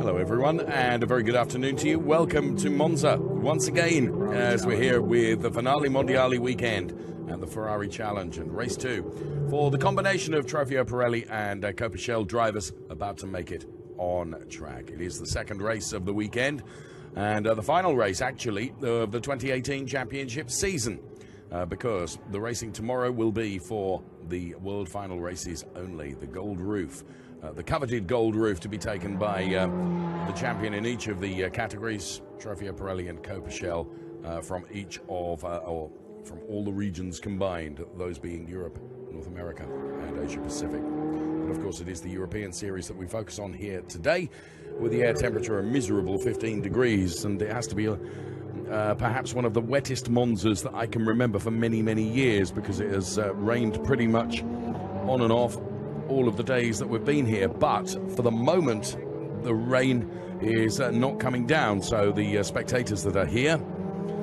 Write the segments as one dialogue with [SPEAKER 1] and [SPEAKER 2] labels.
[SPEAKER 1] Hello everyone, and a very good afternoon to you. Welcome to Monza once again, as we're here with the Finale Mondiale weekend and the Ferrari Challenge and Race 2 for the combination of Trofeo Pirelli and Coppichelle drivers about to make it on track. It is the second race of the weekend and the final race, actually, of the 2018 championship season, because the racing tomorrow will be for the world final races only, the Gold Roof. The coveted gold roof to be taken by the champion in each of the categories, Trofeo Pirelli and Coppichelle, from each of, or from all the regions combined, those being Europe, North America, and Asia Pacific. And of course, it is the European series that we focus on here today, with the air temperature a miserable 15 degrees, and it has to be perhaps one of the wettest Monzas that I can remember for many, many years, because it has rained pretty much on and off all of the days that we've been here. But for the moment, the rain is not coming down, so the spectators that are here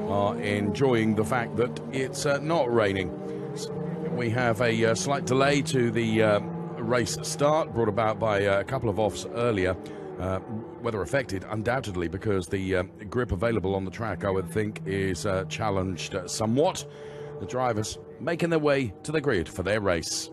[SPEAKER 1] are enjoying the fact that it's not raining. We have a slight delay to the race start, brought about by a couple of offs earlier, weather affected undoubtedly, because the grip available on the track, I would think, is challenged somewhat. The drivers making their way to the grid for their race.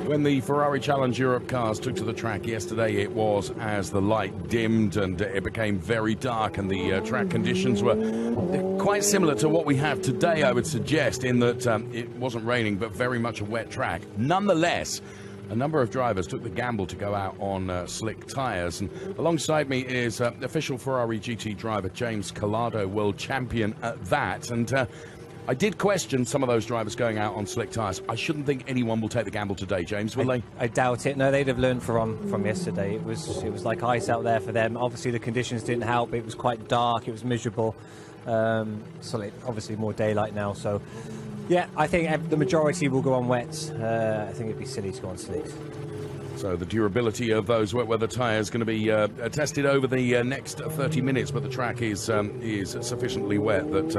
[SPEAKER 1] When the Ferrari Challenge Europe cars took to the track yesterday, it was as the light dimmed and it became very dark, and the track conditions were quite similar to what we have today, I would suggest, in that it wasn't raining, but very much a wet track. Nonetheless, a number of drivers took the gamble to go out on slick tyres, and alongside me is official Ferrari GT driver James Collado, world champion at that. And I did question some of those drivers going out on slick tyres. I shouldn't think anyone will take the gamble today, James, will they?
[SPEAKER 2] I doubt it. No, they'd have learned from yesterday. It was like ice out there for them. Obviously, the conditions didn't help. It was quite dark. It was miserable. Obviously, more daylight now. So, yeah, I think the majority will go on wets. I think it'd be silly to go on slicks.
[SPEAKER 1] So the durability of those wet weather tyres going to be tested over the next 30 minutes, but the track is sufficiently wet that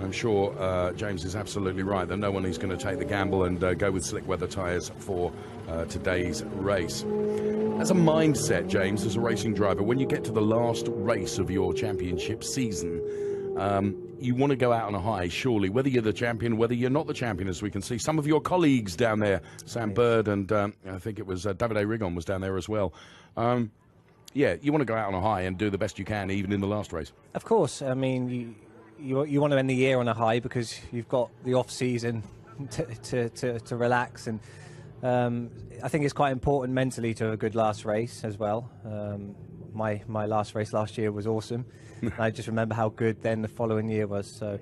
[SPEAKER 1] I'm sure James is absolutely right that no one is going to take the gamble and go with slick weather tyres for today's race. As a mindset, James, as a racing driver, when you get to the last race of your championship season, you want to go out on a high, surely, whether you're the champion, whether you're not the champion, as we can see. Some of your colleagues down there, Sam Bird and I think it was Davide Rigon was down there as well. Yeah, you want to go out on a high and do the best you can, even in the last race. Of
[SPEAKER 2] course. I mean, you want to end the year on a high because you've got the off-season to relax. And I think it's quite important mentally to have a good last race as well. My last race last year was awesome. I just remember how good then the following year was. So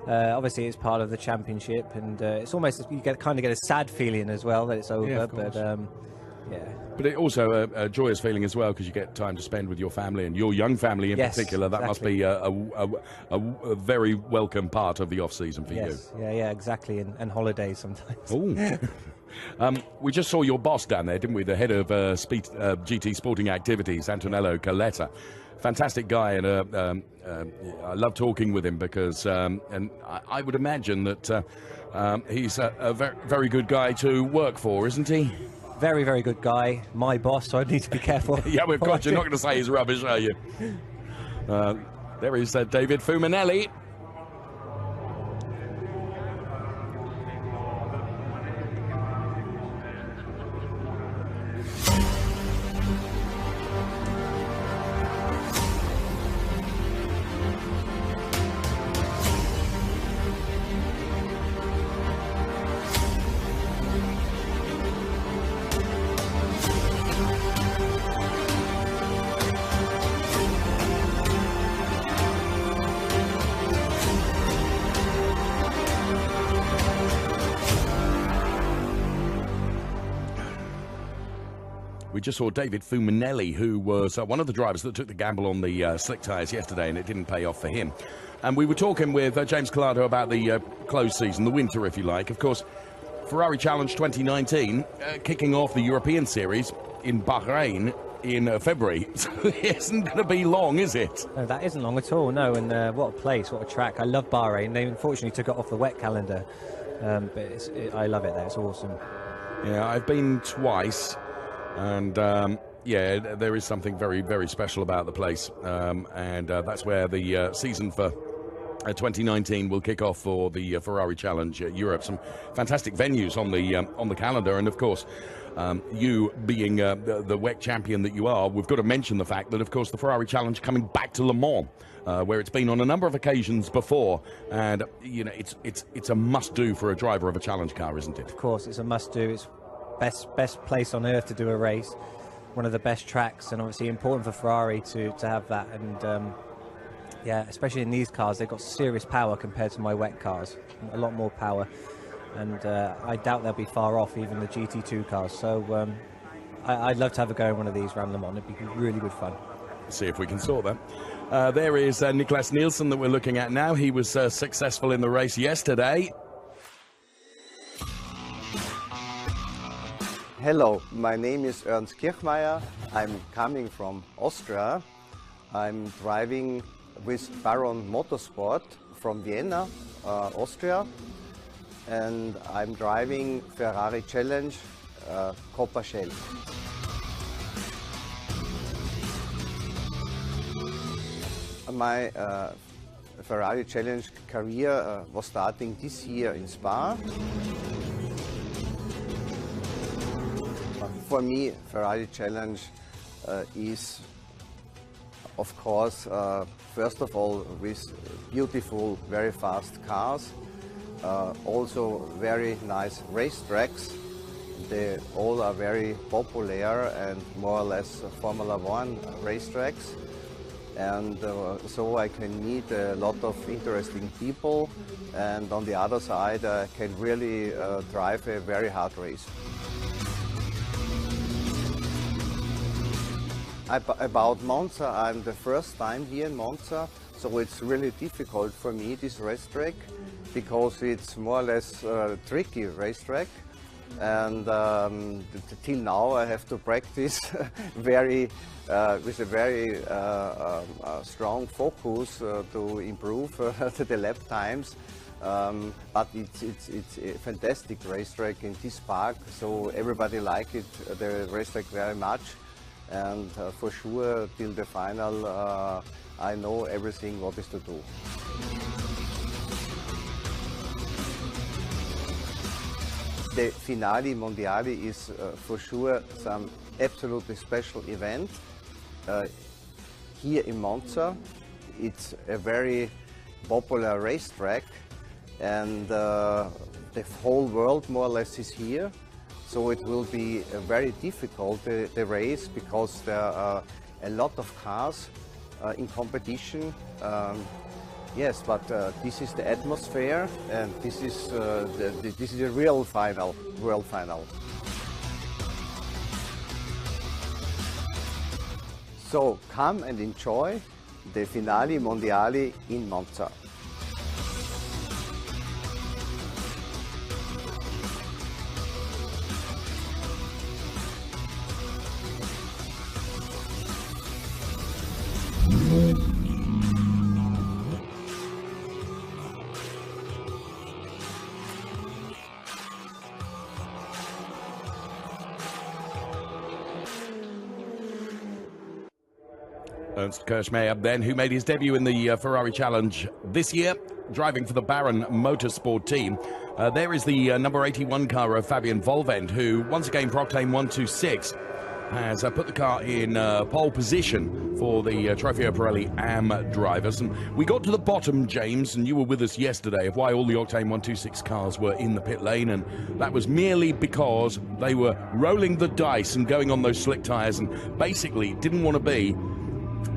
[SPEAKER 2] obviously it's part of the championship, and it's almost, you kind of get a sad feeling as well that it's over. Yeah, but yeah. But
[SPEAKER 1] it also a joyous feeling as well, because you get time to spend with your family, and your young family in particular. That exactly. Must be a very welcome part of the off season for you.
[SPEAKER 2] Yeah, exactly, and holidays sometimes.
[SPEAKER 1] Ooh. We just saw your boss down there, didn't we? The head of GT Sporting Activities, Antonello Coletta. Fantastic guy, and I love talking with him because, and I would imagine that he's a very, very good guy to work for, isn't he?
[SPEAKER 2] Very, very good guy. My boss, so I need to be careful.
[SPEAKER 1] Yeah, we've got you. Not going to say he's rubbish, are you? There is David Fumanelli. We just saw David Fuminelli, who was one of the drivers that took the gamble on the slick tyres yesterday, and it didn't pay off for him. And we were talking with James Collado about the closed season, the winter, if you like. Of course, Ferrari Challenge 2019, kicking off the European Series in Bahrain in February. So it isn't going to be long, is it?
[SPEAKER 2] No, that isn't long at all, no. And what a place, what a track. I love Bahrain. They unfortunately took it off the wet calendar. But I love it there. It's awesome.
[SPEAKER 1] Yeah, I've been twice. And, yeah, there is something very, very special about the place. And that's where the season for 2019 will kick off for the Ferrari Challenge Europe. Some fantastic venues on the calendar. And, of course, you being the WEC champion that you are, we've got to mention the fact that, of course, the Ferrari Challenge coming back to Le Mans, where it's been on a number of occasions before, and you know it's a must-do for a driver of a challenge car, isn't it?
[SPEAKER 2] Of course, it's a must-do. It's best place on earth to do a race, one of the best tracks, and obviously important for Ferrari to have that. And yeah, especially in these cars, they've got serious power compared to my WEC cars, a lot more power. And I doubt they'll be far off even the GT2 cars. So I'd love to have a go in one of these around Le Mans. It'd be really good fun.
[SPEAKER 1] See if we can sort that. There is Niklas Nielsen that we're looking at now. He was successful in the race yesterday.
[SPEAKER 3] Hello, my name is Ernst Kirchmeier. I'm coming from Austria. I'm driving with Baron Motorsport from Vienna, Austria. And I'm driving Ferrari Challenge Coppa Shell. My Ferrari Challenge career was starting this year in Spa. For me, Ferrari Challenge is, of course, first of all, with beautiful, very fast cars. Also very nice racetracks. They all are very popular and more or less Formula One racetracks. And so I can meet a lot of interesting people, and on the other side I can really drive a very hard race. About Monza, I'm the first time here in Monza, so it's really difficult for me, this racetrack, because it's more or less a tricky racetrack, and till now I have to practice with a very strong focus to improve the lap times. But it's a fantastic racetrack in this park, so everybody likes it, the racetrack, very much, and for sure till the final I know everything what is to do. The Finale Mondiale is for sure some absolutely special event. Here in Monza, it's a very popular racetrack, and the whole world more or less is here. So it will be very difficult, the race, because there are a lot of cars in competition. Yes, but this is the atmosphere, and this is the real final, world final. So come and enjoy the Finale Mondiale in Monza.
[SPEAKER 1] Ernst Kirchmeier then, who made his debut in the Ferrari Challenge this year, driving for the Baron Motorsport team. There is the number 81 car of Fabian Volvend, who once again Proclaim 126 has put the car in pole position for the Trofeo Pirelli AM drivers. And we got to the bottom, James, and you were with us yesterday, of why all the Octane 126 cars were in the pit lane, and that was merely because they were rolling the dice and going on those slick tyres, and basically didn't want to be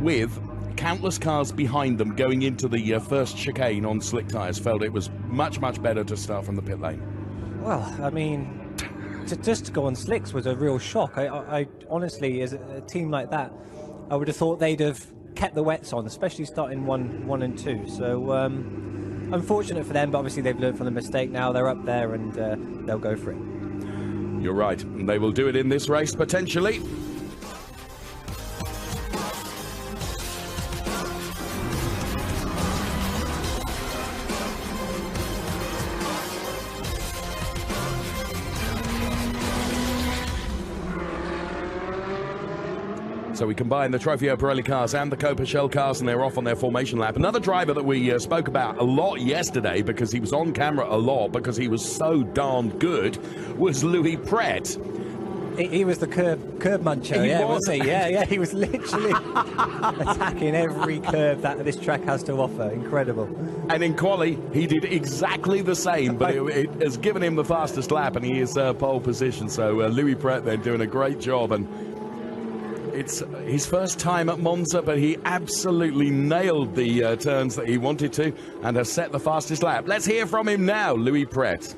[SPEAKER 1] with countless cars behind them going into the first chicane on slick tyres. Felt it was much, much better to start from the pit lane.
[SPEAKER 2] Well, I mean, just to go on slicks was a real shock. I honestly, as a team like that, I would have thought they'd have kept the wets on, especially starting one and two. So unfortunate for them, but obviously they've learned from the mistake now. They're up there and they'll go for it.
[SPEAKER 1] You're right. They will do it in this race, potentially. So we combine the Trofeo Pirelli cars and the Copa Shell cars, and they're off on their formation lap. Another driver that we spoke about a lot yesterday, because he was on camera a lot, because he was so darn good, was Louis Pret.
[SPEAKER 2] He was the curb muncher, wasn't he? Yeah, he was literally attacking every curve that this track has to offer. Incredible.
[SPEAKER 1] And in quali, he did exactly the same, but it has given him the fastest lap, and he is pole position. So Louis Pret then doing a great job, and it's his first time at Monza, but he absolutely nailed the turns that he wanted to and has set the fastest lap. Let's hear from him now, Louis Pret.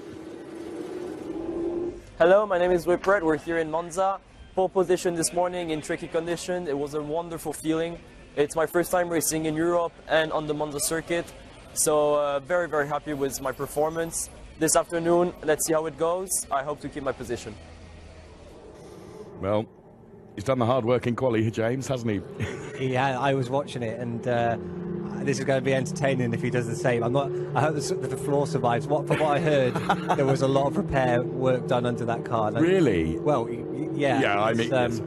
[SPEAKER 4] Hello, my name is Louis Pret. We're here in Monza. Pole position this morning in tricky condition. It was a wonderful feeling. It's my first time racing in Europe and on the Monza circuit. So very, very happy with my performance. This afternoon, let's see how it goes. I hope to keep my position.
[SPEAKER 1] Well, he's done the hard work in quali, James, hasn't he?
[SPEAKER 2] Yeah, I was watching it, and this is going to be entertaining if he does the same. I hope the floor survives. From what I heard, there was a lot of repair work done under that car.
[SPEAKER 1] Really?
[SPEAKER 2] Well, yeah.
[SPEAKER 1] Yeah, I mean, yes.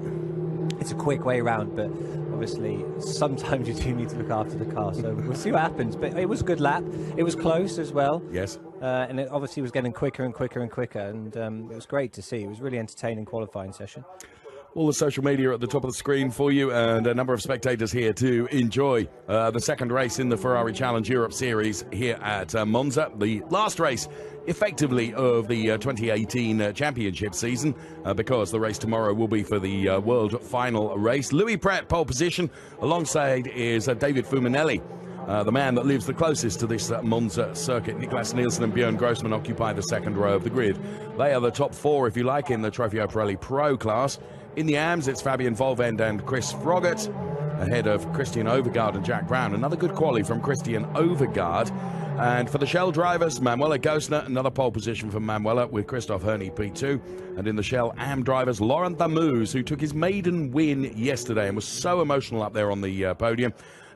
[SPEAKER 2] It's a quick way round, but obviously sometimes you do need to look after the car. So we'll see what happens. But it was a good lap. It was close as well.
[SPEAKER 1] Yes.
[SPEAKER 2] And it obviously was getting quicker and quicker and quicker, and it was great to see. It was really entertaining qualifying session.
[SPEAKER 1] All the social media at the top of the screen for you, and a number of spectators here to enjoy the second race in the Ferrari Challenge Europe Series here at Monza. The last race, effectively, of the 2018 championship season, because the race tomorrow will be for the world final race. Louis Pret, pole position. Alongside is David Fuminelli, the man that lives the closest to this Monza circuit. Niklas Nielsen and Björn Grossman occupy the second row of the grid. They are the top four, if you like, in the Trofeo Pirelli Pro class. In the AMS, it's Fabian Volvend and Chris Froggatt, ahead of Christian Overgaard and Jack Brown. Another good quali from Christian Overgaard. And for the Shell drivers, Manuela Gosner, another pole position from Manuela with Christoph Herney P2. And in the Shell AM drivers, Laurent Damouz, who took his maiden win yesterday and was so emotional up there on the podium.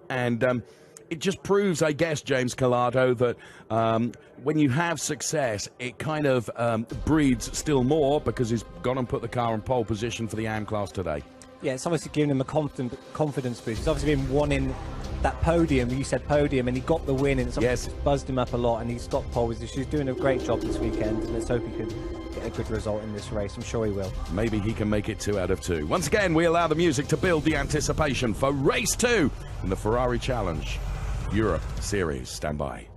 [SPEAKER 1] And it just proves, I guess, James Collado, that when you have success, it kind of breeds still more, because he's gone and put the car in pole position for the AM class today.
[SPEAKER 2] Yeah, it's obviously giving him a confidence boost. He's obviously been wanting that podium. You said podium, and he got the win, and it's
[SPEAKER 1] yes,
[SPEAKER 2] buzzed him up a lot, and he's got pole position. He's doing a great job this weekend, and let's hope he could get a good result in this race. I'm sure he will. Maybe
[SPEAKER 1] he can make it 2 out of 2. Once again, we allow the music to build the anticipation for race 2 in the Ferrari Challenge Europe Series. Stand by.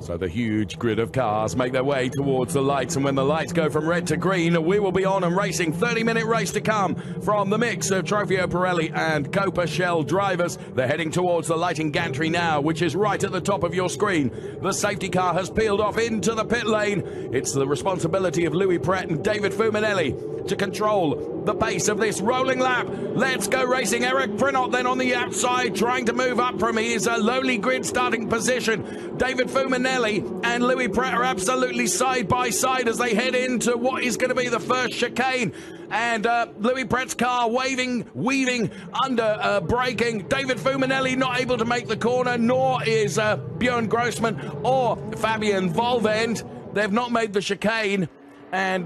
[SPEAKER 1] So the huge grid of cars make their way towards the lights, and when the lights go from red to green, we will be on and racing. 30-minute race to come from the mix of Trofeo Pirelli and Copa Shell drivers. They're heading towards the lighting gantry now, which is right at the top of your screen. The safety car has peeled off into the pit lane. It's the responsibility of Louis Pret and David Fuminelli to control the pace of this rolling lap. Let's go racing. Eric Prinot then on the outside, trying to move up from his lowly grid starting position. David Fuminelli and Louis Pret are absolutely side by side as they head into what is going to be the first chicane. And Louis Pret's car weaving under braking. David Fuminelli not able to make the corner, nor is Björn Grossman or Fabian Volvend. They've not made the chicane. And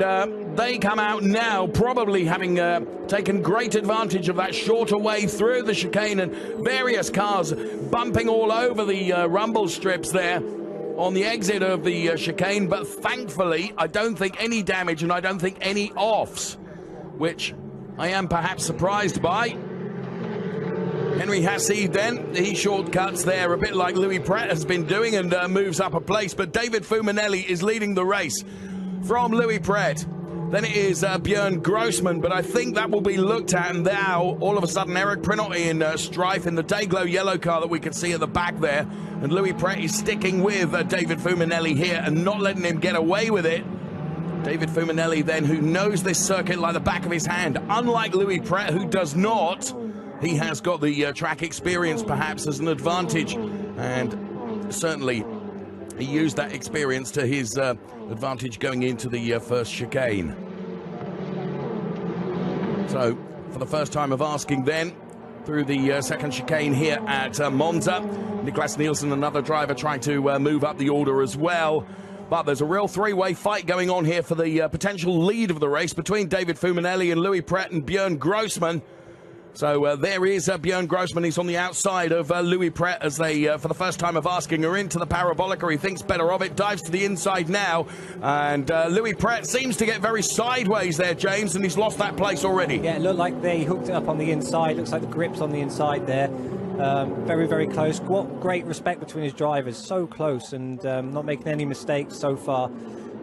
[SPEAKER 1] they come out now, probably having taken great advantage of that shorter way through the chicane, and various cars bumping all over the rumble strips there. on the exit of the chicane, but thankfully I don't think any damage and I don't think any offs, which I am perhaps surprised by. Henry Hassie then, he shortcuts there a bit like Louis Pret has been doing and moves up a place, but David Fumanelli is leading the race from Louis Pret. Then it is Björn Grossman, but I think that will be looked at, and now all of a sudden Eric Prinot in strife in the Dayglow yellow car that we can see at the back there, and Louis Pret is sticking with David Fumanelli here and not letting him get away with it. David Fumanelli then, who knows this circuit like the back of his hand, unlike Louis Pret, who does not. He has got the track experience perhaps as an advantage, and certainly he used that experience to his advantage going into the first chicane. So for the first time of asking then, through the second chicane here at Monza, Niklas Nielsen, another driver, trying to move up the order as well. But there's a real three-way fight going on here for the potential lead of the race between David Fumanelli and Louis Pret and Björn Grossman. So there is Björn Grossman. He's on the outside of Louis Pret as they, for the first time of asking, are into the Parabolica. He thinks better of it, dives to the inside now. And Louis Pret seems to get very sideways there, James, and he's lost that place already.
[SPEAKER 2] Yeah, it looked like they hooked it up on the inside. Looks like the grip's on the inside there. Very, very close. What great respect between his drivers. So close and not making any mistakes so far.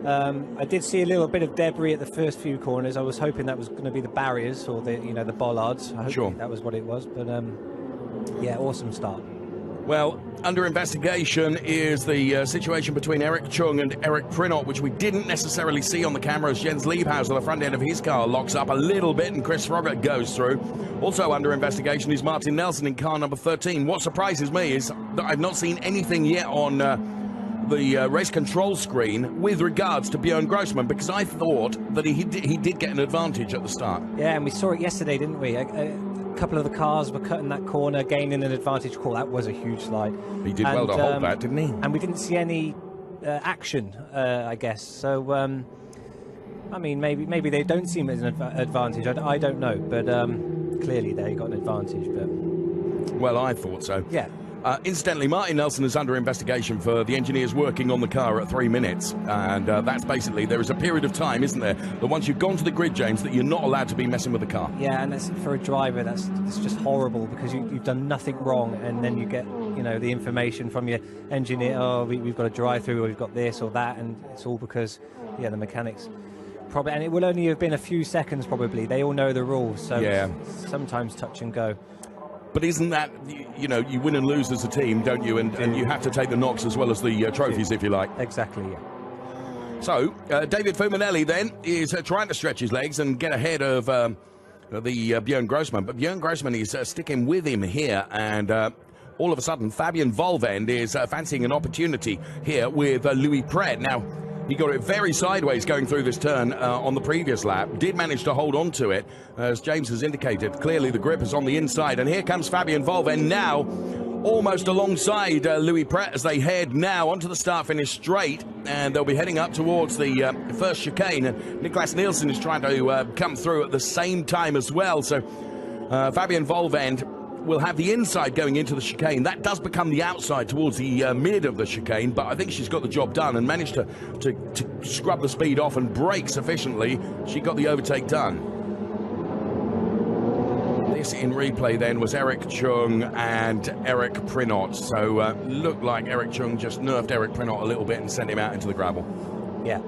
[SPEAKER 2] I did see a little bit of debris at the first few corners. I was hoping that was going to be the barriers or the, you know, the bollards. I hope that was what it was. But yeah, awesome start.
[SPEAKER 1] Well, under investigation is the situation between Eric Chung and Eric Prinot, which we didn't necessarily see on the cameras. Jens Liebhaus on the front end of his car locks up a little bit and Chris Robert goes through. Also under investigation is Martin Nelson in car number 13. What surprises me is that I've not seen anything yet on the race control screen with regards to Björn Grossman, because I thought that he did get an advantage at the start.
[SPEAKER 2] Yeah, and we saw it yesterday, didn't we? A couple of the cars were cutting that corner, gaining an advantage call. That was a huge slide.
[SPEAKER 1] He did well to hold that, didn't he?
[SPEAKER 2] And we didn't see any action, I guess. So, I mean, maybe they don't see him as an advantage. I don't know, but clearly they got an advantage. But
[SPEAKER 1] well, I thought so.
[SPEAKER 2] Yeah.
[SPEAKER 1] Incidentally, Martin Nelson is under investigation for the engineers working on the car at 3 minutes, and that's basically, there is a period of time, isn't there, that once you've gone to the grid, James, that you're not allowed to be messing with the car.
[SPEAKER 2] Yeah, and that's, for a driver, that's just horrible, because you've done nothing wrong, and then you get, you know, the information from your engineer, oh, we've got a drive-through, or we've got this or that, and it's all because, yeah, the mechanics. Probably, and it will only have been a few seconds, probably. They all know the rules, so yeah. Sometimes touch and go.
[SPEAKER 1] But isn't that, you know, you win and lose as a team, don't you? And you have to take the knocks as well as the trophies, if you like.
[SPEAKER 2] Exactly, yeah.
[SPEAKER 1] So, David Fumanelli then is trying to stretch his legs and get ahead of the Björn Grossman. But Björn Grossman is sticking with him here, and all of a sudden, Fabian Volvend is fancying an opportunity here with Louis Pret. Now, he got it very sideways going through this turn on the previous lap. Did manage to hold on to it, as James has indicated. Clearly the grip is on the inside, and here comes Fabian Volvend now, almost alongside Louis Pret as they head now onto the start-finish straight, and they'll be heading up towards the first chicane. And Niklas Nielsen is trying to come through at the same time as well. So Fabian Volvend will have the inside going into the chicane. That does become the outside towards the mid of the chicane, but I think she's got the job done and managed to scrub the speed off and brake sufficiently. She got the overtake done. This in replay then was Eric Chung and Eric Prinot. So looked like Eric Chung just nerfed Eric Prinot a little bit and sent him out into the gravel.
[SPEAKER 2] Yeah.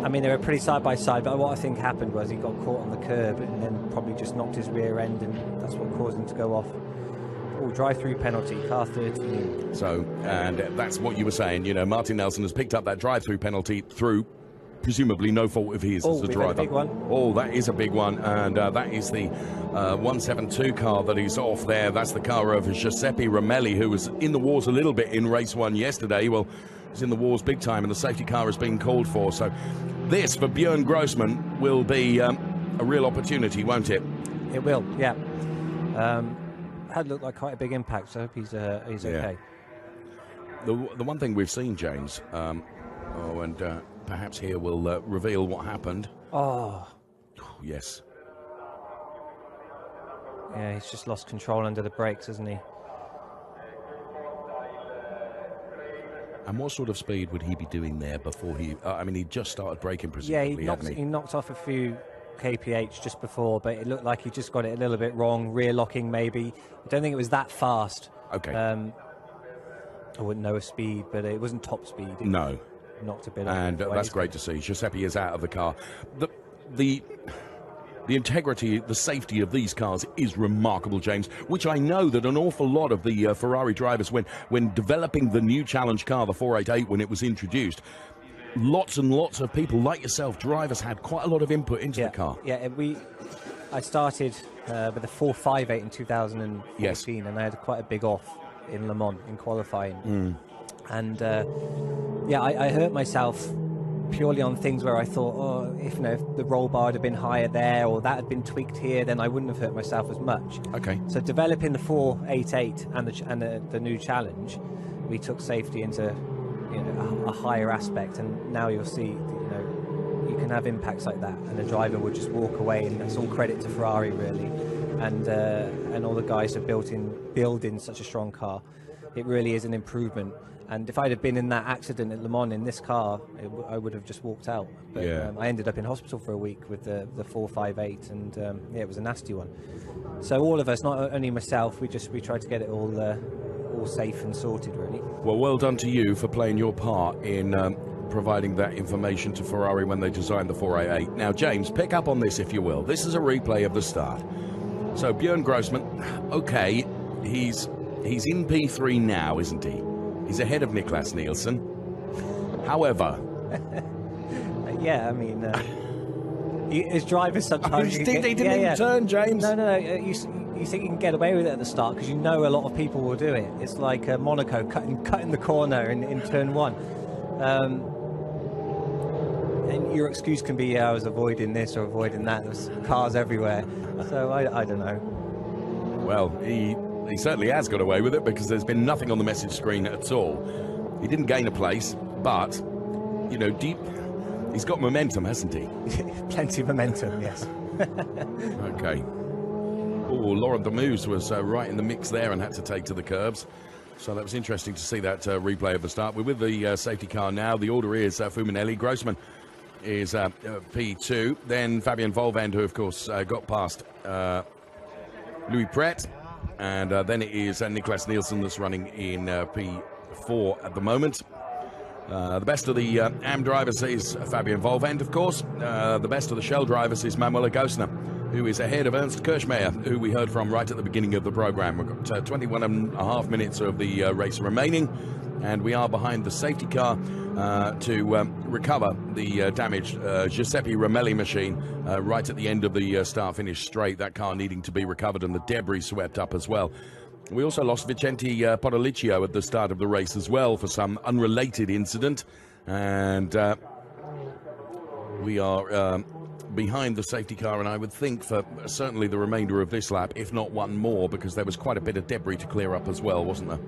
[SPEAKER 2] I mean, they were pretty side by side, but what I think happened was he got caught on the curb and then probably just knocked his rear end, and that's what caused him to go off. Oh, drive-through penalty, car 13.
[SPEAKER 1] So, and that's what you were saying, you know, Martin Nelson has picked up that drive-through penalty through presumably no fault of his as a driver.
[SPEAKER 2] A big one.
[SPEAKER 1] Oh, that is a big one, and that is the 172 car that is off there. That's the car of Giuseppe Ramelli, who was in the wars a little bit in race 1 yesterday. Well, he's in the wars big time, and the safety car has been called for. So this, for Björn Grossman, will be a real opportunity, won't it?
[SPEAKER 2] It will, yeah. Had looked like quite a big impact, so I hope he's okay.
[SPEAKER 1] The one thing we've seen, James, perhaps here we'll reveal what happened.
[SPEAKER 2] Oh.
[SPEAKER 1] Yes.
[SPEAKER 2] Yeah, he's just lost control under the brakes, hasn't he?
[SPEAKER 1] And what sort of speed would he be doing there before he... I mean, he just started braking presumably,
[SPEAKER 2] Yeah, he knocked off a few kph just before, but it looked like he just got it a little bit wrong, rear locking maybe. I don't think it was that fast.
[SPEAKER 1] Okay.
[SPEAKER 2] I wouldn't know a speed, but it wasn't top speed.
[SPEAKER 1] No.
[SPEAKER 2] Knocked a bit off.
[SPEAKER 1] And that's great to see. Giuseppe is out of the car. The integrity, the safety of these cars is remarkable, James, which I know that an awful lot of the Ferrari drivers, when developing the new challenge car, the 488, when it was introduced, lots and lots of people like yourself, drivers, had quite a lot of input into the car.
[SPEAKER 2] Yeah, I started with a 458 in 2014, and I had quite a big off in Le Mans in qualifying. And I hurt myself purely on things where I thought, if the roll bar had been higher there, or that had been tweaked here, then I wouldn't have hurt myself as much.
[SPEAKER 1] Okay.
[SPEAKER 2] So developing the 488 and the new challenge, we took safety into a higher aspect, and now you'll see you can have impacts like that, and the driver would just walk away, and that's all credit to Ferrari really, and all the guys who building such a strong car. It really is an improvement. And if I'd have been in that accident at Le Mans in this car, I would have just walked out. But I ended up in hospital for a week with the 458, and it was a nasty one. So all of us, not only myself, we tried to get it all safe and sorted, really.
[SPEAKER 1] Well done to you for playing your part in providing that information to Ferrari when they designed the 488. Now, James, pick up on this if you will. This is a replay of the start. So Björn Grossman, okay, he's in P3 now, isn't he? He's ahead of Niklas Nielsen. However...
[SPEAKER 2] yeah, I mean... his drivers sometimes...
[SPEAKER 1] They didn't even turn, James.
[SPEAKER 2] No. You think you can get away with it at the start because you know a lot of people will do it. It's like Monaco cutting the corner in turn one. And your excuse can be, I was avoiding this or avoiding that. There's cars everywhere. So I don't know. Well,
[SPEAKER 1] he certainly has got away with it because there's been nothing on the message screen at all. He didn't gain a place, but, he's got momentum, hasn't he?
[SPEAKER 2] Plenty of momentum, yes.
[SPEAKER 1] Okay. Oh, Laurent Demouse was right in the mix there and had to take to the curbs. So that was interesting to see that replay of the start. We're with the safety car now. The order is Fuminelli. Grossman is P2. Then Fabien Volvend, who, of course, got past Louis Pret. And then it is Niklas Nielsen that's running in P4 at the moment. The best of the AM drivers is Fabien Volvend, of course. The best of the Shell drivers is Manuel Agostina, who is ahead of Ernst Kirchmeier, who we heard from right at the beginning of the program. We've got 21 and a half minutes of the race remaining, and we are behind the safety car to recover the damaged Giuseppe Romelli machine right at the end of the start-finish straight. That car needing to be recovered and the debris swept up as well. We also lost Vicente Podoliccio at the start of the race as well for some unrelated incident, and we are behind the safety car, and I would think for certainly the remainder of this lap, if not one more, because there was quite a bit of debris to clear up as well, wasn't there?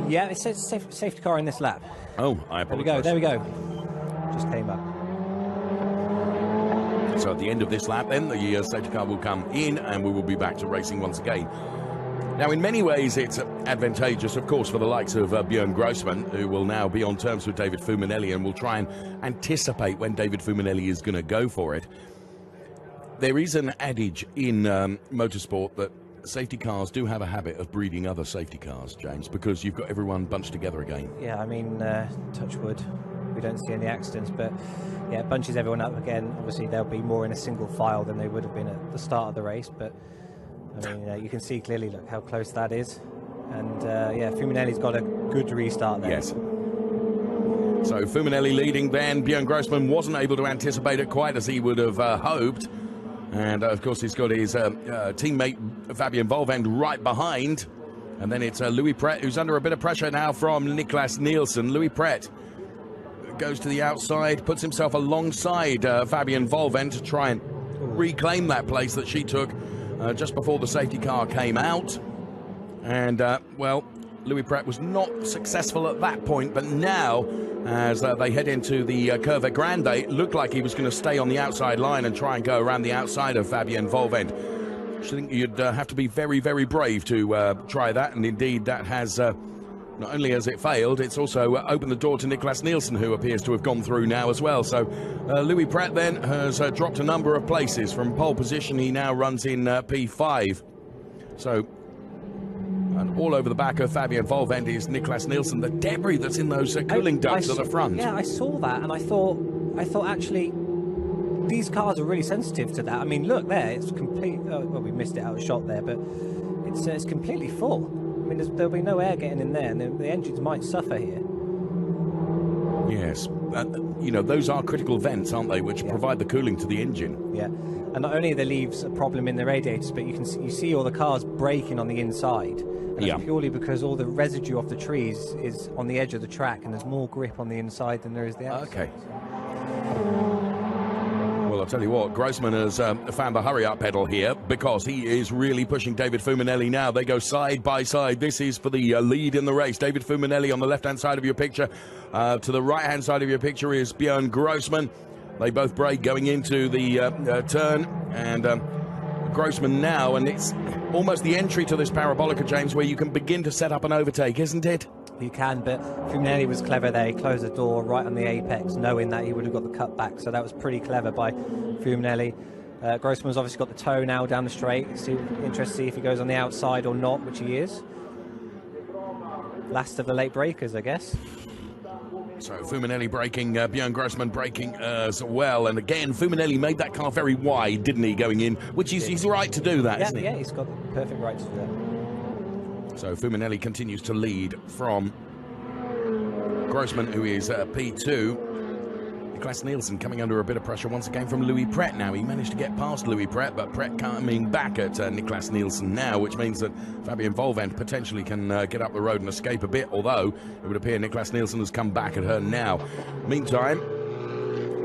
[SPEAKER 2] Yeah, it says safety car in this lap.
[SPEAKER 1] Oh, I apologize.
[SPEAKER 2] There we go. Just came up.
[SPEAKER 1] So at the end of this lap, then, the safety car will come in and we will be back to racing once again. Now, in many ways, it's advantageous, of course, for the likes of Björn Grossman, who will now be on terms with David Fuminelli and will try and anticipate when David Fuminelli is going to go for it. There is an adage in motorsport that safety cars do have a habit of breeding other safety cars, James, because you've got everyone bunched together again.
[SPEAKER 2] Yeah, I mean, touch wood, we don't see any accidents, but yeah, it bunches everyone up again. Obviously, they'll be more in a single file than they would have been at the start of the race, but I mean, you can see clearly, look how close that is. And yeah, Fuminelli's got a good restart there.
[SPEAKER 1] Yes. So Fuminelli leading then. Björn Grossman wasn't able to anticipate it quite as he would have hoped. And of course, he's got his teammate Fabien Volvend right behind. And then it's Louis Pret, who's under a bit of pressure now from Niklas Nielsen. Louis Pret goes to the outside, puts himself alongside Fabien Volvend to try and reclaim that place that she took just before the safety car came out. And, well, Louis Pret was not successful at that point, but now, as they head into the Curva Grande, it looked like he was going to stay on the outside line and try and go around the outside of Fabien Volvend. I think you'd have to be very, very brave to try that, and indeed that has not only has it failed, it's also opened the door to Niklas Nielsen, who appears to have gone through now as well. So Louis Pret then has dropped a number of places. From pole position, he now runs in P5. So, and all over the back of Fabian Volvend is Niklas Nielsen. The debris that's in those cooling ducts at the front.
[SPEAKER 2] Yeah, I saw that, and I thought actually these cars are really sensitive to that. I mean, look there, it's complete. Oh, well, we missed it out of shot there, but it's completely full. I mean, there'll be no air getting in there, and the engines might suffer here.
[SPEAKER 1] Yes, you know, those are critical vents, aren't they, which provide the cooling to the engine.
[SPEAKER 2] Yeah, and not only that leaves a problem in the radiators, but you see all the cars braking on the inside. And it's purely because all the residue off the trees is on the edge of the track, and there's more grip on the inside than there is the outside.
[SPEAKER 1] Okay. Well, I'll tell you what, Grossman has found the hurry-up pedal here because he is really pushing David Fuminelli now. They go side by side. This is for the lead in the race. David Fuminelli on the left-hand side of your picture. To the right-hand side of your picture is Björn Grossman. They both brake going into the turn, and Grossman now, and it's almost the entry to this parabolica, James, where you can begin to set up an overtake, isn't it?
[SPEAKER 2] You can, but Fuminelli was clever there. He closed the door right on the apex, knowing that he would have got the cut back. So that was pretty clever by Fuminelli. Grossman's obviously got the toe now down the straight. Interested to see if he goes on the outside or not, which he is. Last of the late breakers, I guess.
[SPEAKER 1] So Fuminelli braking, Björn Grossman braking as well. And again, Fuminelli made that car very wide, didn't he, going in? Which he's right to do that, isn't he?
[SPEAKER 2] Yeah, he's got the perfect right to do that.
[SPEAKER 1] So Fuminelli continues to lead from Grossman, who is P2. Niklas Nielsen coming under a bit of pressure once again from Louis Pret now. He managed to get past Louis Pret, but Pret coming back at Niklas Nielsen now, which means that Fabian Volvend potentially can get up the road and escape a bit, although it would appear Niklas Nielsen has come back at her now. Meantime,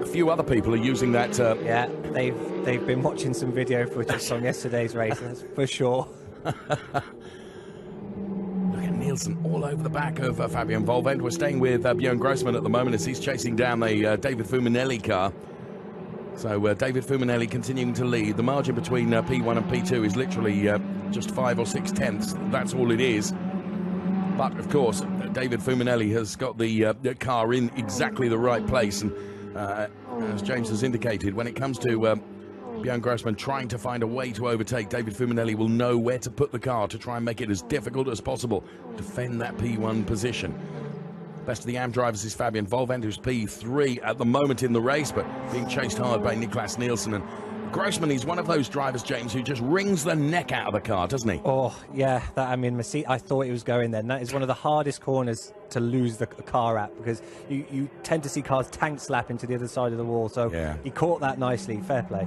[SPEAKER 1] a few other people are using that...
[SPEAKER 2] Yeah, they've been watching some video footage from yesterday's race, that's for sure.
[SPEAKER 1] Nielsen all over the back of Fabian Volvend. We're staying with Björn Grossman at the moment as he's chasing down the David Fuminelli car. So David Fuminelli continuing to lead. The margin between P1 and P2 is literally just 5 or 6 tenths. That's all it is. But of course, David Fuminelli has got the car in exactly the right place. And as James has indicated, when it comes to Björn Grossman trying to find a way to overtake, David Fuminelli will know where to put the car to try and make it as difficult as possible. Defend that P1 position. Best of the AM drivers is Fabian Volvend, who's P3 at the moment in the race, but being chased hard by Niklas Nielsen. And Grossman is one of those drivers, James, who just wrings the neck out of the car, doesn't he?
[SPEAKER 2] Oh, yeah. I mean, my seat, I thought he was going there. And that is one of the hardest corners to lose the car at, because you tend to see cars tank slap into the other side of the wall. So he caught that nicely. Fair play.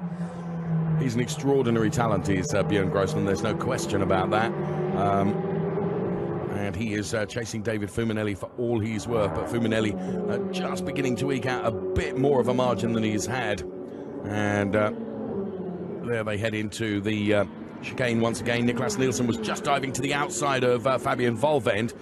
[SPEAKER 1] He's an extraordinary talent, is Björn Grossman. There's no question about that. And he is chasing David Fuminelli for all he's worth. But Fuminelli just beginning to eke out a bit more of a margin than he's had. And there they head into the chicane once again. Niklas Nielsen was just diving to the outside of Fabian Volvend.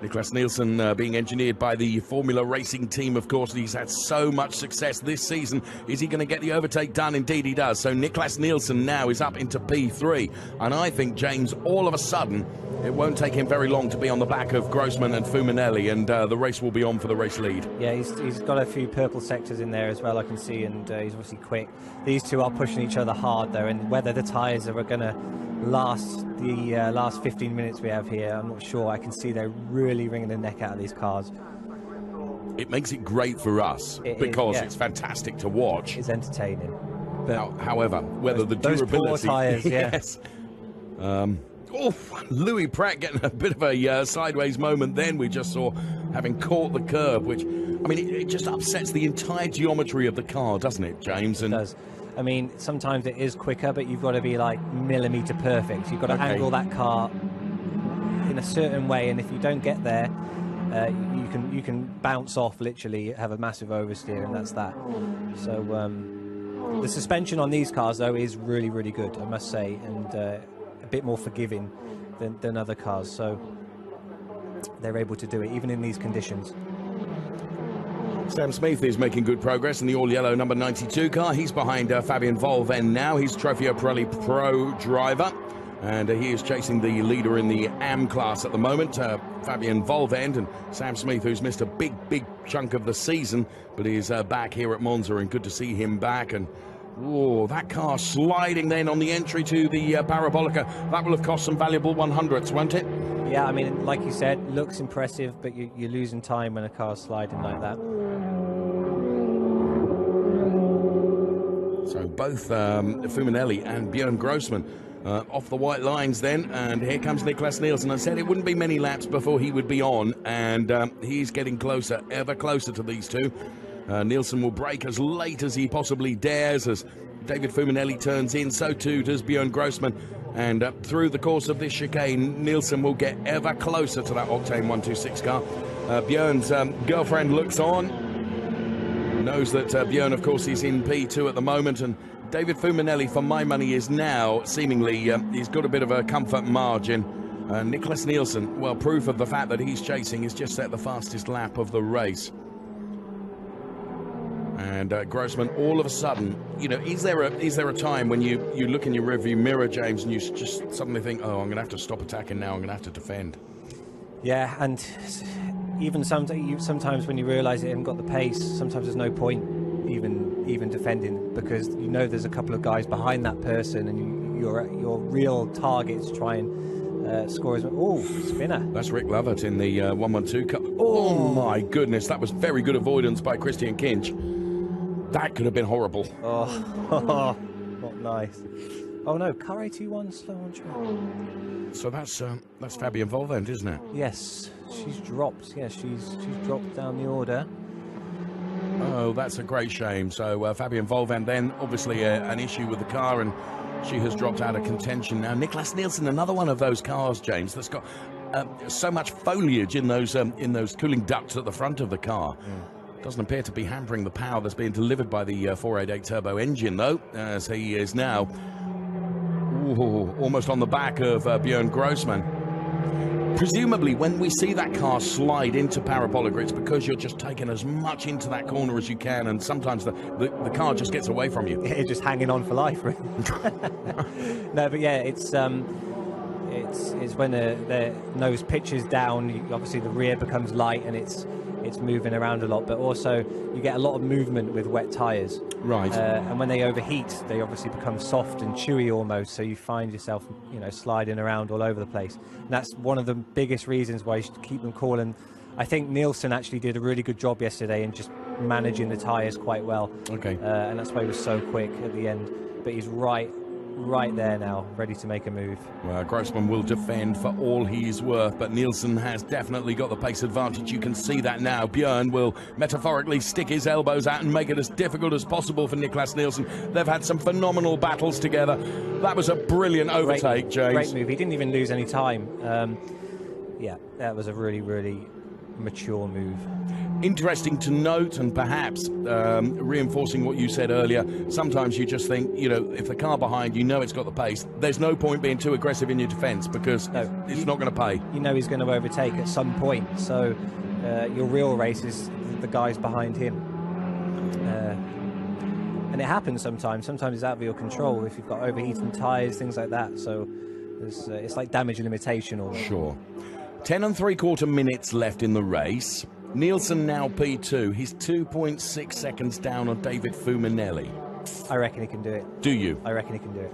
[SPEAKER 1] Niklas Nielsen being engineered by the Formula Racing team, of course. He's had so much success this season. Is he going to get the overtake done? Indeed he does. So Niklas Nielsen now is up into P3. And I think, James, all of a sudden, it won't take him very long to be on the back of Grossman and Fuminelli, and the race will be on for the race lead. Yeah,
[SPEAKER 2] he's got a few purple sectors in there as well, I can see, and he's obviously quick. These two are pushing each other hard, though, and whether the tyres are going to last the last 15 minutes we have here, I'm not sure. I can see they're really wringing the neck out of these cars.
[SPEAKER 1] It makes it great for us because it's fantastic to watch.
[SPEAKER 2] It's entertaining. But
[SPEAKER 1] however, whether the durability...
[SPEAKER 2] Those poor tyres,
[SPEAKER 1] yes. Louis Pret getting a bit of a sideways moment then we just saw, having caught the curb, which, I mean, it just upsets the entire geometry of the car, doesn't it, James?
[SPEAKER 2] It does. I mean, sometimes it is quicker, but you've got to be like millimetre perfect. You've got to angle that car in a certain way, and if you don't get there, you can bounce off, literally have a massive oversteer, and that's that. So the suspension on these cars, though, is really, really good, I must say, and a bit more forgiving than other cars. So they're able to do it, even in these conditions.
[SPEAKER 1] Sam Smith is making good progress in the all-yellow number 92 car. He's behind Fabian Volvend now. He's Trofeo Pirelli Pro driver. And he is chasing the leader in the AM class at the moment, Fabian Volvend, and Sam Smith, who's missed a big chunk of the season, but he's back here at Monza, and good to see him back. And oh, that car sliding then on the entry to the Parabolica. That will have cost some valuable 100s, won't it?
[SPEAKER 2] Yeah, I mean, like you said, looks impressive, but you're losing time when a car's sliding like that.
[SPEAKER 1] So both Fuminelli and Björn Grossman off the white lines then, and here comes Niklas Nielsen. I said it wouldn't be many laps before he would be on, and he's getting closer, ever closer to these two. Nielsen will brake as late as he possibly dares. As David Fuminelli turns in, so too does Björn Grossman. And through the course of this chicane, Nielsen will get ever closer to that Octane 126 car. Björn's girlfriend looks on, knows that Björn, of course, is in P2 at the moment, and David Fuminelli, for my money, is now seemingly, he's got a bit of a comfort margin. Niklas Nielsen, well, proof of the fact that he's chasing, has just set the fastest lap of the race. And Grossman, all of a sudden, you know, is there a time when you look in your rearview mirror, James, and you just suddenly think, oh, I'm going to have to stop attacking now, I'm going to have to defend?
[SPEAKER 2] Yeah, and even sometimes when you realise you haven't got the pace, sometimes there's no point even defending, because you know there's a couple of guys behind that person, and your real target is to try and score as well. Oh, spinner.
[SPEAKER 1] That's Rick Lovett in the 112 car. Oh my goodness, that was very good avoidance by Christian Kinch. That could have been horrible.
[SPEAKER 2] Oh, not nice. Oh no, car 81 slow on track.
[SPEAKER 1] So that's Fabian Volvend, isn't it?
[SPEAKER 2] Yes, she's dropped. Yeah, she's dropped down the order.
[SPEAKER 1] Oh, that's a great shame. So Fabian Volvend then, obviously an issue with the car, and she has dropped out of contention now. Niklas Nielsen, another one of those cars, James, that's got so much foliage in those cooling ducts at the front of the car. Doesn't appear to be hampering the power that's being delivered by the 488 turbo engine, though, as he is now almost on the back of Björn Grossman. Presumably, when we see that car slide into Parabolica, it's because you're just taking as much into that corner as you can, and sometimes the car just gets away from you.
[SPEAKER 2] It's just hanging on for life, really. No, but yeah, it's when the nose pitches down, obviously the rear becomes light and it's moving around a lot, but also you get a lot of movement with wet tyres.
[SPEAKER 1] Right.
[SPEAKER 2] And when they overheat, they obviously become soft and chewy almost, so you find yourself, you know, sliding around all over the place. And that's one of the biggest reasons why you should keep them cool. And I think Nielsen actually did a really good job yesterday in just managing the tyres quite well.
[SPEAKER 1] Okay.
[SPEAKER 2] And that's why he was so quick at the end. But he's right there now, ready to make a move.
[SPEAKER 1] Well, Grossman will defend for all he's worth, but Nielsen has definitely got the pace advantage. You can see that now. Björn will metaphorically stick his elbows out and make it as difficult as possible for Niklas Nielsen. They've had some phenomenal battles together. That was a brilliant overtake, James.
[SPEAKER 2] Great move. He didn't even lose any time. Yeah, that was a really, really mature move.
[SPEAKER 1] Interesting to note, and perhaps reinforcing what you said earlier, sometimes you just think, you know, if the car behind, you know it's got the pace, there's no point being too aggressive in your defence, because it's not going to pay.
[SPEAKER 2] You know he's going to overtake at some point, so your real race is the guys behind him. And it happens sometimes. Sometimes it's out of your control if you've got overheating tyres, things like that. So it's like damage limitation. Or
[SPEAKER 1] Sure. 10 3/4 minutes left in the race. Nielsen now P2. He's 2.6 seconds down on David Fuminelli.
[SPEAKER 2] I reckon he can do it.
[SPEAKER 1] Do you?
[SPEAKER 2] I reckon he can do it.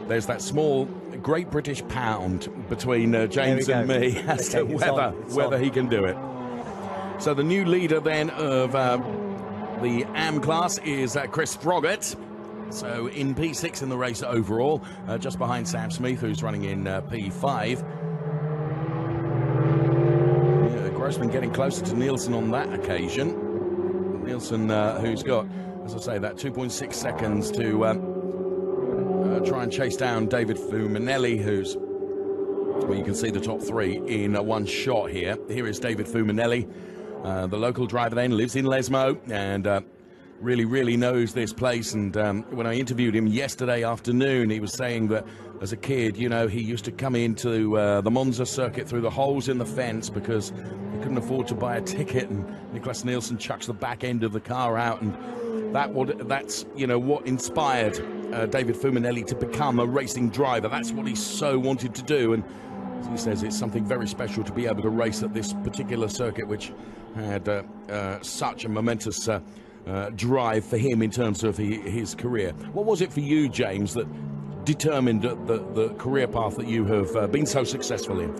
[SPEAKER 1] There's that small Great British pound between James and me as to whether he can do it. So the new leader then of the AM class is Chris Froggatt. So in P6 in the race overall, just behind Sam Smith, who's running in P5. Grossman getting closer to Nielsen on that occasion. Nielsen, who's got, as I say, that 2.6 seconds to try and chase down David Fuminelli, who's, well, you can see the top three in one shot here. Here is David Fuminelli. The local driver then lives in Lesmo and really knows this place. And when I interviewed him yesterday afternoon, he was saying that as a kid, you know, he used to come into the Monza circuit through the holes in the fence because he couldn't afford to buy a ticket, and Niklas Nielsen chucks the back end of the car out, and that's, you know, what inspired David Fuminelli to become a racing driver. That's what he so wanted to do, and as he says, it's something very special to be able to race at this particular circuit, which had such a momentous drive for him in terms of his career. What was it for you, James, that determined the career path that you have been so successful in?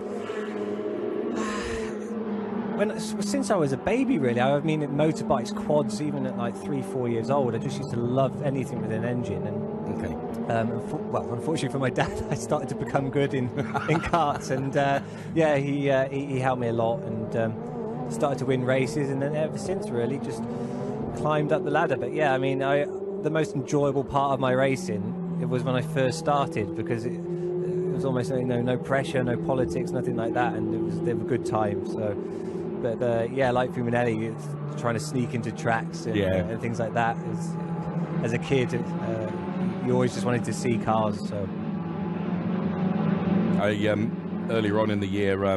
[SPEAKER 2] Since I was a baby, really. I mean, motorbikes, quads, even at like 3-4 years old, I just used to love anything with an engine. And
[SPEAKER 1] okay.
[SPEAKER 2] Well, unfortunately for my dad, I started to become good in karts, and yeah, he helped me a lot, and started to win races, and then ever since, really, just climbed up the ladder. But yeah, I mean, the most enjoyable part of my racing, it was when I first started, because it was almost no pressure, no politics, nothing like that, and they were good times. So. But yeah, like Fuminelli, it's trying to sneak into tracks and things like that. As a kid, you always just wanted to see cars. So
[SPEAKER 1] earlier on in the year, I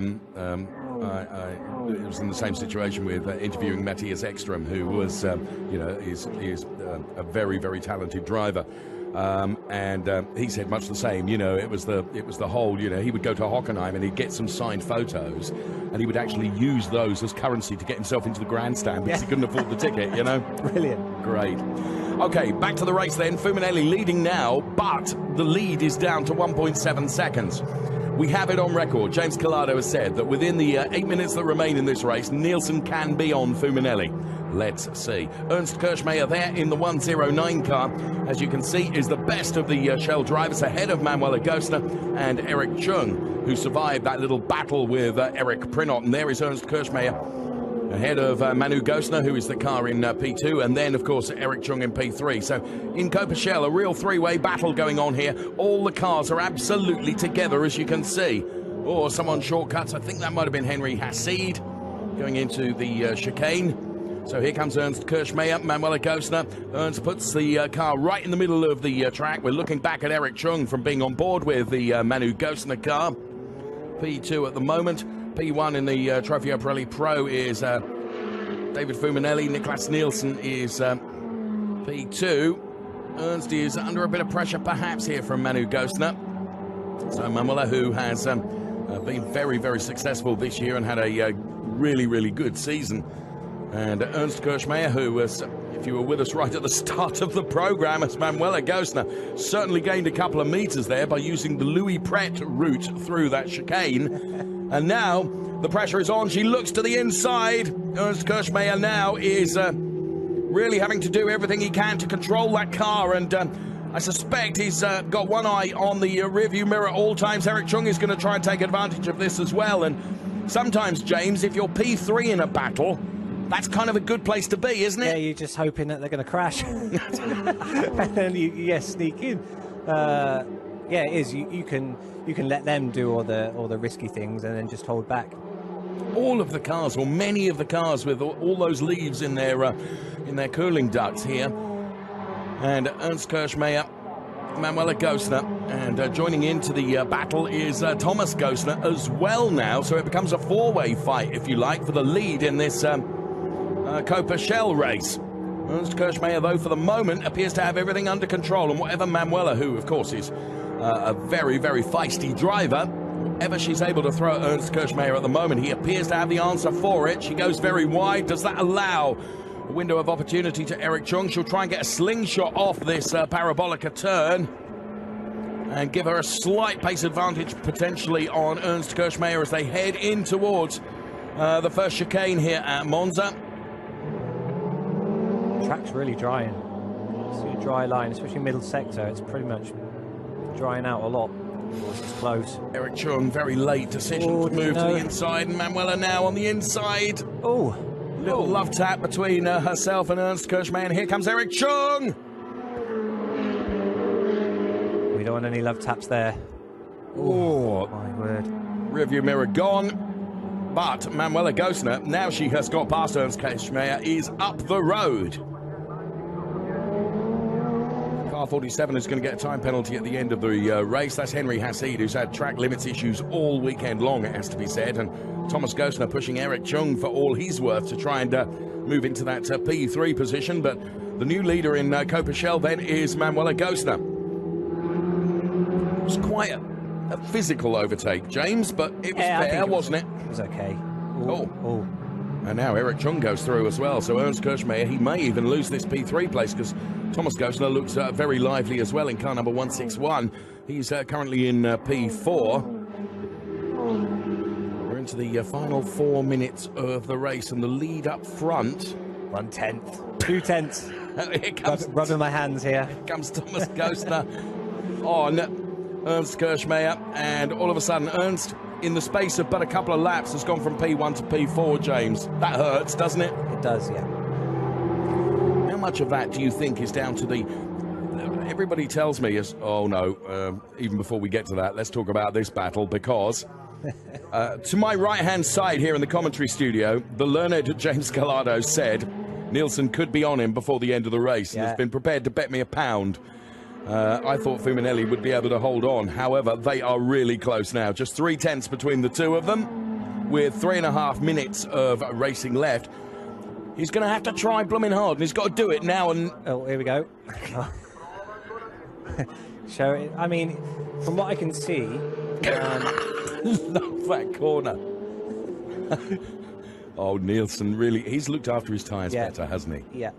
[SPEAKER 1] was in the same situation with interviewing Matthias Ekström, who was, is a very, very talented driver. And he said much the same. It was the whole, he would go to Hockenheim and he'd get some signed photos, and he would actually use those as currency to get himself into the grandstand because he couldn't afford the ticket.
[SPEAKER 2] Brilliant.
[SPEAKER 1] Great. Okay, back to the race then. Fuminelli leading now, but the lead is down to 1.7 seconds. We have it on record. James Collado has said that within the 8 minutes that remain in this race, Nielsen can be on Fuminelli. Let's see. Ernst Kirchmayr there in the 109 car, as you can see, is the best of the Shell drivers, ahead of Manuela Gostner and Eric Chung, who survived that little battle with Eric Prinot. And there is Ernst Kirchmayr ahead of Manu Gostner, who is the car in P2, and then, of course, Eric Chung in P3. So in Copa-Shell, a real three-way battle going on here. All the cars are absolutely together, as you can see. Or someone shortcuts. I think that might have been Henry Hassid going into the chicane. So here comes Ernst Kirchmayr, Manuela Gostner. Ernst puts the car right in the middle of the track. We're looking back at Eric Chung from being on board with the Manu Gostner car. P2 at the moment. P1 in the Trofeo Pirelli Pro is David Fuminelli. Niklas Nielsen is P2. Ernst is under a bit of pressure perhaps here from Manu Gostner. So Manuela, who has been very, very successful this year and had a really, really good season. And Ernst Kirchmayr, who was, if you were with us right at the start of the program, as Manuela Gostner certainly gained a couple of meters there by using the Louis Pret route through that chicane. And now the pressure is on. She looks to the inside. Ernst Kirchmayr now is really having to do everything he can to control that car. And I suspect he's got one eye on the rearview mirror at all times. Eric Chung is going to try and take advantage of this as well. And sometimes, James, if you're P3 in a battle, that's kind of a good place to be, isn't it?
[SPEAKER 2] Yeah, you're just hoping that they're going to crash. And then you sneak in. Yeah, it is. You can let them do all the risky things and then just hold back.
[SPEAKER 1] All of the cars, or many of the cars, with all those leaves in their cooling ducts here. And Ernst Kirchmayr, Manuela Gostner, and joining into the battle is Thomas Gostner as well now. So it becomes a four-way fight, if you like, for the lead in this Copa-Shell race. Ernst Kirchmayr, though, for the moment, appears to have everything under control, and whatever Manuela, who, of course, is a very, very feisty driver, whatever she's able to throw at Ernst Kirchmayr at the moment, he appears to have the answer for it. She goes very wide. Does that allow a window of opportunity to Eric Chung? She'll try and get a slingshot off this Parabolica turn and give her a slight pace advantage potentially on Ernst Kirchmayr as they head in towards the first chicane here at Monza.
[SPEAKER 2] The track's really drying. See a dry line, especially middle sector. It's pretty much drying out a lot. It's close.
[SPEAKER 1] Eric Chung, very late decision to move to the inside, and Manuela now on the inside.
[SPEAKER 2] Oh,
[SPEAKER 1] little love tap between herself and Ernst Kirchmayr, and here comes Eric Chung.
[SPEAKER 2] We don't want any love taps there.
[SPEAKER 1] Oh,
[SPEAKER 2] my word.
[SPEAKER 1] Rearview mirror gone. But Manuela Gostner, now she has got past Ernst Kirchmayr, is up the road. Car 47 is going to get a time penalty at the end of the race. That's Henry Hassid, who's had track limits issues all weekend long, it has to be said. And Thomas Gostner pushing Eric Chung for all he's worth to try and move into that P3 position. But the new leader in Copa-Shell then is Manuela Gostner. was quite a physical overtake, James, but it was fair, wasn't it?
[SPEAKER 2] It was okay.
[SPEAKER 1] Oh. And now Eric Chung goes through as well. So Ernst Kirchmeier, he may even lose this P3 place because Thomas Gosner looks very lively as well in car number 161. He's currently in P4. We're into the final 4 minutes of the race, and the lead up front.
[SPEAKER 2] 1/10. 2/10.
[SPEAKER 1] Here comes,
[SPEAKER 2] rubbing my hands here.
[SPEAKER 1] Here comes Thomas Gosner on Ernst Kirchmeier, and all of a sudden Ernst, in the space of but a couple of laps, has gone from P1 to P4, James. That hurts, doesn't it?
[SPEAKER 2] It does, yeah.
[SPEAKER 1] How much of that do you think is down to the... Everybody tells me, even before we get to that, let's talk about this battle, because to my right-hand side here in the commentary studio, the learned James Collado said Nielsen could be on him before the end of the race, and has been prepared to bet me £1. I thought Fuminelli would be able to hold on. However, they are really close now. Just 3/10 between the two of them, with 3.5 minutes of racing left. He's going to have to try blooming hard, and he's got to do it now. And
[SPEAKER 2] oh, here we go. Show it. I mean, from what I can see,
[SPEAKER 1] love that corner. Oh, Nielsen really, he's looked after his tyres better, hasn't he?
[SPEAKER 2] Yeah.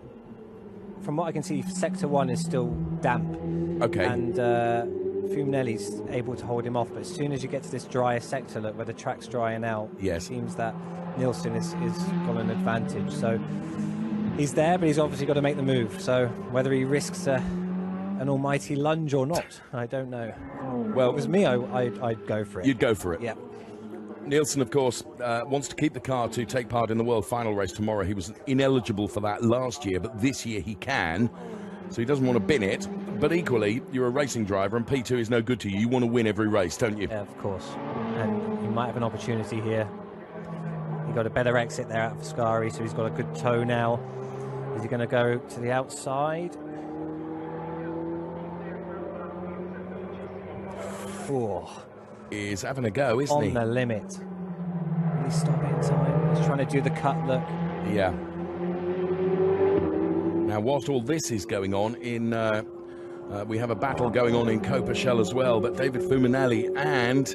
[SPEAKER 2] From what I can see, Sector 1 is still damp.
[SPEAKER 1] Okay.
[SPEAKER 2] And Fuminelli's able to hold him off. But as soon as you get to this drier sector, look, where the track's drying out, it seems that Nielsen is got an advantage. So he's there, but he's obviously got to make the move. So whether he risks an almighty lunge or not, I don't know. Well, if it was me, I'd go for it.
[SPEAKER 1] You'd go for it?
[SPEAKER 2] Yeah.
[SPEAKER 1] Nielsen, of course, wants to keep the car to take part in the World Final race tomorrow. He was ineligible for that last year, but this year he can. So he doesn't want to bin it. But equally, you're a racing driver, and P2 is no good to you. You want to win every race, don't you?
[SPEAKER 2] Yeah, of course. And he might have an opportunity here. He got a better exit there out of Ascari, so he's got a good toe now. Is he going to go to the outside? Oh.
[SPEAKER 1] Is having a go, isn't he?
[SPEAKER 2] On the limit. Will he stop it in time? He's trying to do the cut look.
[SPEAKER 1] Yeah. Now, whilst all this is going on, we have a battle going on in Coperchel as well, but David Fuminelli and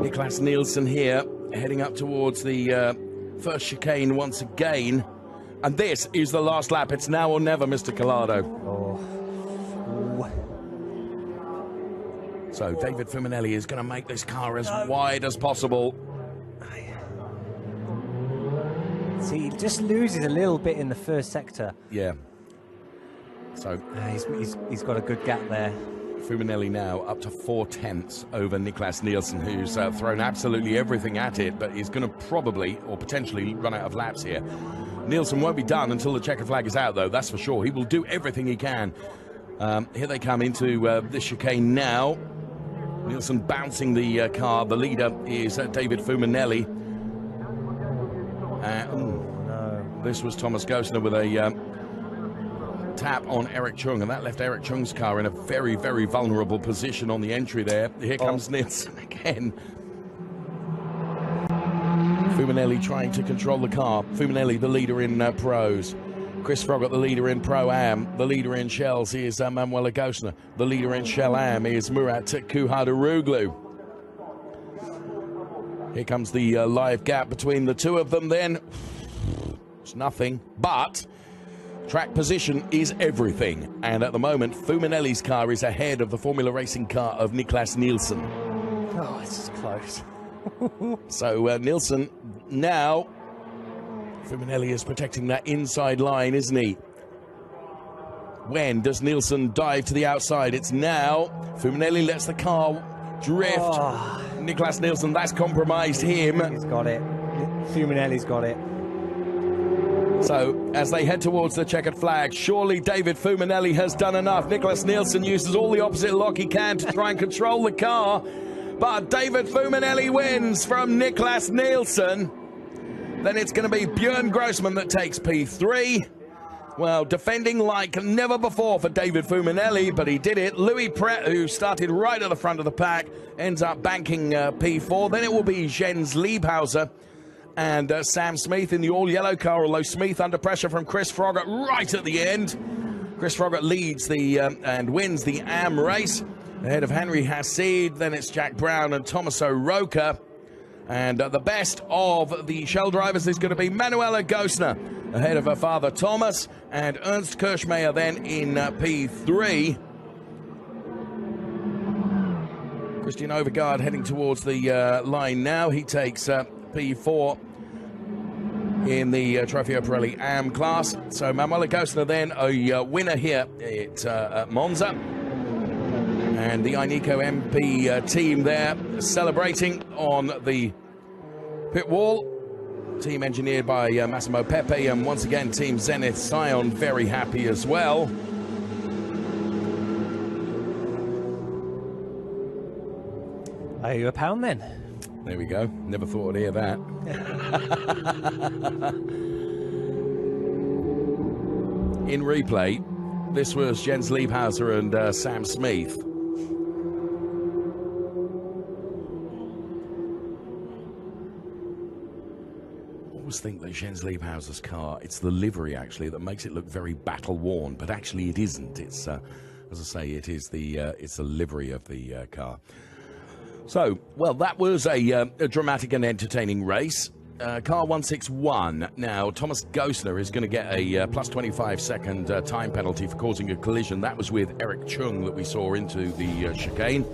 [SPEAKER 1] Niklas Nielsen here, heading up towards the first chicane once again. And this is the last lap. It's now or never, Mr. Collado.
[SPEAKER 2] Oh.
[SPEAKER 1] So David Fuminelli is going to make this car as wide as possible.
[SPEAKER 2] See, he just loses a little bit in the first sector.
[SPEAKER 1] Yeah. So
[SPEAKER 2] he's got a good gap there.
[SPEAKER 1] Fuminelli now up to 4/10 over Niklas Nielsen, who's thrown absolutely everything at it, but he's going to probably or potentially run out of laps here. Nielsen won't be done until the checker flag is out, though, that's for sure. He will do everything he can. Here they come into the chicane now. Nielsen bouncing the car. The leader is David Fuminelli. This was Thomas Gosner with a tap on Eric Chung, and that left Eric Chung's car in a very, very vulnerable position on the entry there. Here comes Nielsen again. Fuminelli trying to control the car. Fuminelli, the leader in pros. Chris Froggatt, the leader in Pro-Am. The leader in Shells is Manuela Gosner. The leader in Shell-Am is Murat Kuhadaroglu. Here comes the live gap between the two of them then. It's nothing, but track position is everything. And at the moment, Fuminelli's car is ahead of the Formula Racing car of Niklas Nielsen.
[SPEAKER 2] Oh, this is close.
[SPEAKER 1] So Nielsen now... Fuminelli is protecting that inside line, isn't he? When does Nielsen dive to the outside? It's now. Fuminelli lets the car drift.
[SPEAKER 2] Oh.
[SPEAKER 1] Niklas Nielsen, that's compromised him.
[SPEAKER 2] He's got it. Fuminelli's got it.
[SPEAKER 1] So, as they head towards the checkered flag, surely David Fuminelli has done enough. Niklas Nielsen uses all the opposite lock he can to try and control the car. But David Fuminelli wins from Niklas Nielsen. Then it's going to be Björn Grossman that takes P3. Well, defending like never before for David Fuminelli, but he did it. Louis Pret, who started right at the front of the pack, ends up banking P4. Then it will be Jens Liebhauser and Sam Smith in the all-yellow car, although Smith under pressure from Chris Froggatt right at the end. Chris Froggatt leads the and wins the AM race ahead of Henry Hassid. Then it's Jack Brown and Thomas O'Rourke. And the best of the Shell drivers is going to be Manuela Gosner ahead of her father Thomas, and Ernst Kirschmeyer then in P3. Christian Overgaard heading towards the line now. He takes P4 in the Trofeo Pirelli AM class. So Manuela Gosner then a winner here at Monza. And the Ineco MP team there celebrating on the pit wall. Team engineered by Massimo Pepe, and once again Team Zenith Scion very happy as well.
[SPEAKER 2] Are you a pound then?
[SPEAKER 1] There we go. Never thought I'd hear that. In replay, this was Jens Liebhauser and Sam Smith. I always think that Jens Liebhauser's car, it's the livery actually that makes it look very battle worn, but actually it isn't. It's as I say, it is it's the livery of the car. So, well, that was a dramatic and entertaining race. Car 161. Now, Thomas Gosner is going to get a plus 25-second time penalty for causing a collision. That was with Eric Chung that we saw into the chicane.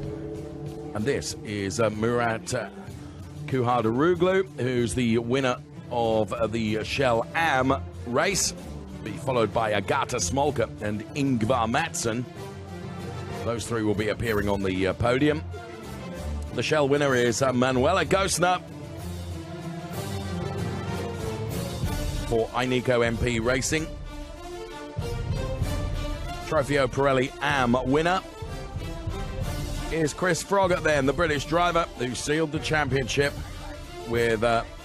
[SPEAKER 1] And this is Murat Kuhardaroglu, who's the winner of the Shell AM race, be followed by Agata Smolka and Ingvar Mattsson. Those three will be appearing on the podium. The Shell winner is Manuela Gosner for Ineco MP Racing. Trofeo Pirelli AM winner is Chris Froggatt then, the British driver who sealed the championship with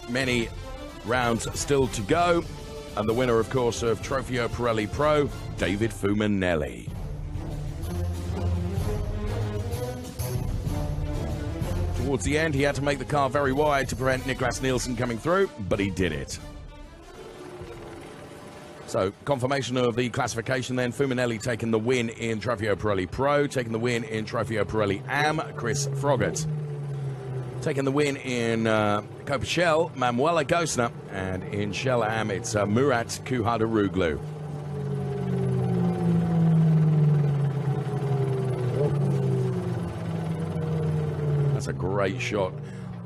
[SPEAKER 1] many rounds still to go. And the winner, of course, of Trofeo Pirelli Pro, David Fuminelli. Towards the end, he had to make the car very wide to prevent Niklas Nielsen coming through, but he did it. So, confirmation of the classification then. Fuminelli taking the win in Trofeo Pirelli Pro, taking the win in Trofeo Pirelli AM, Chris Froggatt. Taking the win in Copa Shell, Manuela Gosner, and in Shell AM, it's Murat Kuhardaroglu. That's a great shot.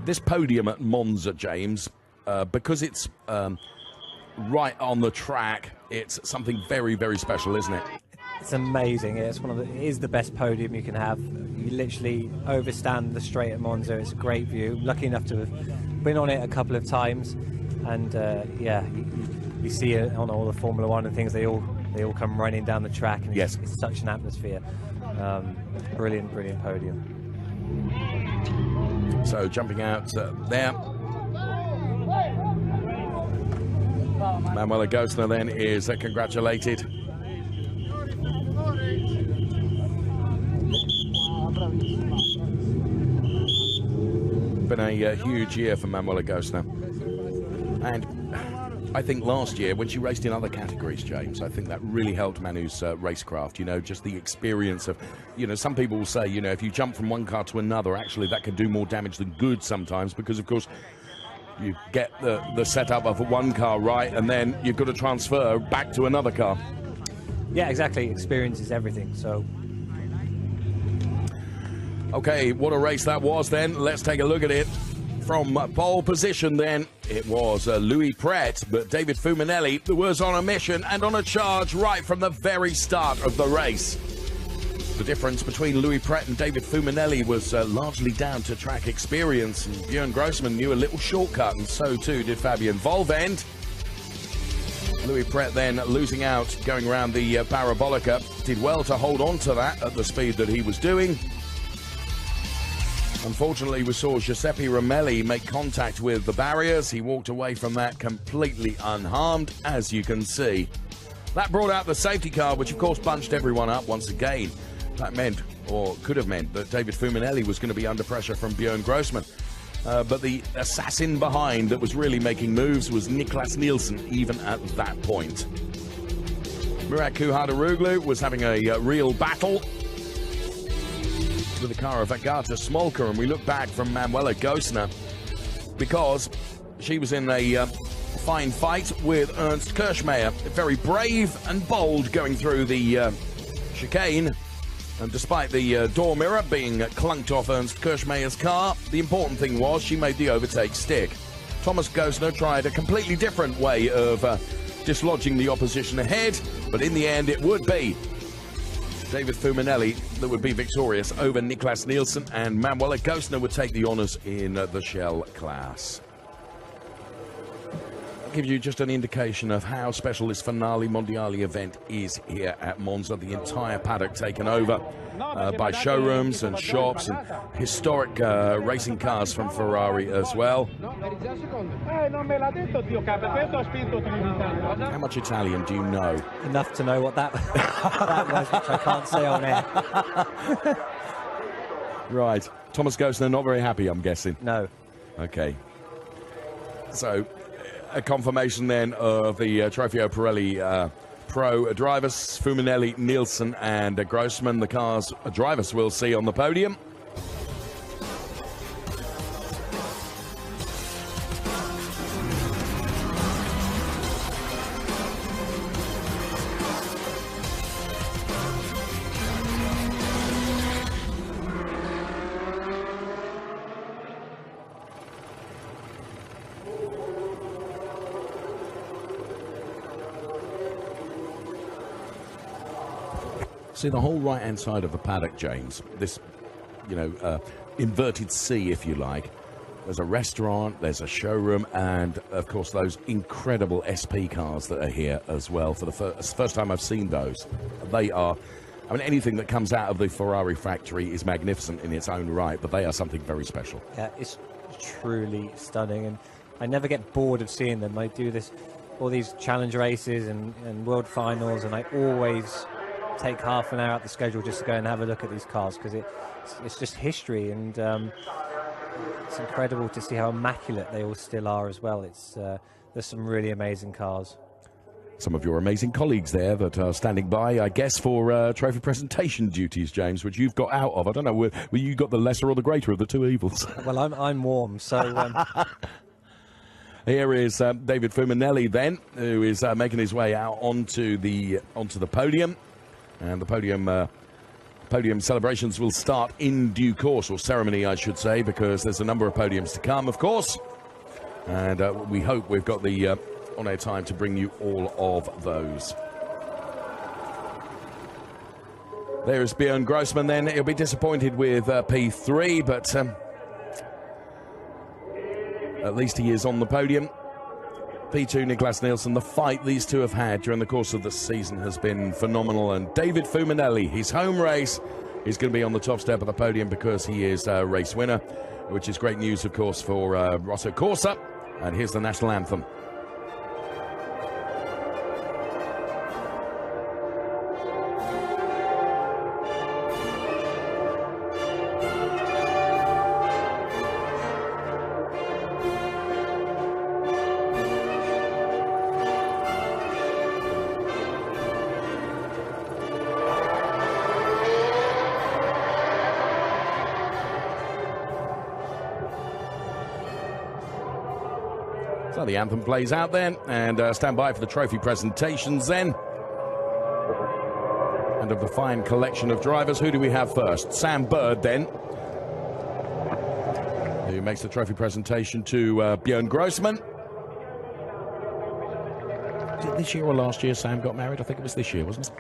[SPEAKER 1] This podium at Monza, James, because it's right on the track, it's something very, very special, isn't it?
[SPEAKER 2] It's amazing. It's it is the best podium you can have. You literally overstand the straight at Monza. It's a great view. Lucky enough to have been on it a couple of times, and yeah, you see it on all the Formula One and things. They all come running down the track, and
[SPEAKER 1] yes,
[SPEAKER 2] it's such an atmosphere. Brilliant podium.
[SPEAKER 1] So jumping out there, Manuela Gosner then is congratulated. Been a huge year for Manuela Gosner, and I think last year when she raced in other categories, James, I think that really helped Manu's racecraft. You know, just the experience of, you know, some people will say, you know, if you jump from one car to another, actually that can do more damage than good sometimes, because of course you get the setup of one car right, and then you've got to transfer back to another car.
[SPEAKER 2] Yeah, exactly. Experience is everything. So.
[SPEAKER 1] Okay, what a race that was then. Let's take a look at it. From pole position then, it was Louis Pret, but David Fuminelli was on a mission and on a charge right from the very start of the race. The difference between Louis Pret and David Fuminelli was largely down to track experience, and Björn Grossman knew a little shortcut, and so too did Fabian Volvend. Louis Pret then losing out, going around the Parabolica, did well to hold on to that at the speed that he was doing. Unfortunately, we saw Giuseppe Romelli make contact with the barriers. He walked away from that completely unharmed, as you can see. That brought out the safety car, which of course bunched everyone up once again. That meant, or could have meant, that David Fuminelli was going to be under pressure from Björn Grossman. But the assassin behind that was really making moves was Niklas Nielsen, even at that point. Murat Kuhadaroglu was having a real battle with the car of Agata Smolka, and we look back from Manuela Gosner because she was in a fine fight with Ernst Kirschmeier. Very brave and bold going through the chicane, and despite the door mirror being clunked off Ernst Kirschmeier's car, the important thing was she made the overtake stick. Thomas Gosner tried a completely different way of dislodging the opposition ahead, but in the end it would be David Fuminelli that would be victorious over Niklas Nielsen, and Manuela Gosner would take the honours in the Shell class. That gives you just an indication of how special this Finale Mondiale event is here at Monza. The entire paddock taken over by showrooms and shops and historic racing cars from Ferrari as well. How much Italian do you know?
[SPEAKER 2] Enough to know what that, that was, which I can't say on air.
[SPEAKER 1] Right. Thomas Gosner not very happy, I'm guessing.
[SPEAKER 2] No.
[SPEAKER 1] Okay. So, a confirmation then of the Trofeo Pirelli Pro drivers, Fuminelli, Nielsen and Grossman. The cars drivers we'll see on the podium. See the whole right-hand side of the paddock, James. This, you know, inverted C, if you like. There's a restaurant, there's a showroom, and of course those incredible SP cars that are here as well. For the first time I've seen those. They are, I mean, anything that comes out of the Ferrari factory is magnificent in its own right, but they are something very special.
[SPEAKER 2] Yeah, it's truly stunning, and I never get bored of seeing them. I do this, all these challenge races and world finals, and I always take half an hour out the schedule just to go and have a look at these cars, because it's just history, and it's incredible to see how immaculate they all still are as well. It's there's some really amazing cars.
[SPEAKER 1] Some of your amazing colleagues there that are standing by, I guess, for trophy presentation duties, James, which you've got out of. I don't know whether you got the lesser or the greater of the two evils.
[SPEAKER 2] Well, I'm warm, so.
[SPEAKER 1] Here is David Fuminelli then, who is making his way out onto the podium. And the podium celebrations will start in due course, or ceremony, I should say, because there's a number of podiums to come, of course. And we hope we've got the on-air time to bring you all of those. There is Björn Grossman then. He'll be disappointed with P3, but at least he is on the podium. P2, Niklas Nielsen. The fight these two have had during the course of the season has been phenomenal. And David Fuminelli, his home race, is going to be on the top step of the podium because he is a race winner, which is great news, of course, for Rosso Corsa. And here's the national anthem. So the anthem plays out then, and stand by for the trophy presentations then. And of the fine collection of drivers, who do we have first? Sam Bird then, who makes the trophy presentation to Björn Grossman. Was it this year or last year Sam got married? I think it was this year, wasn't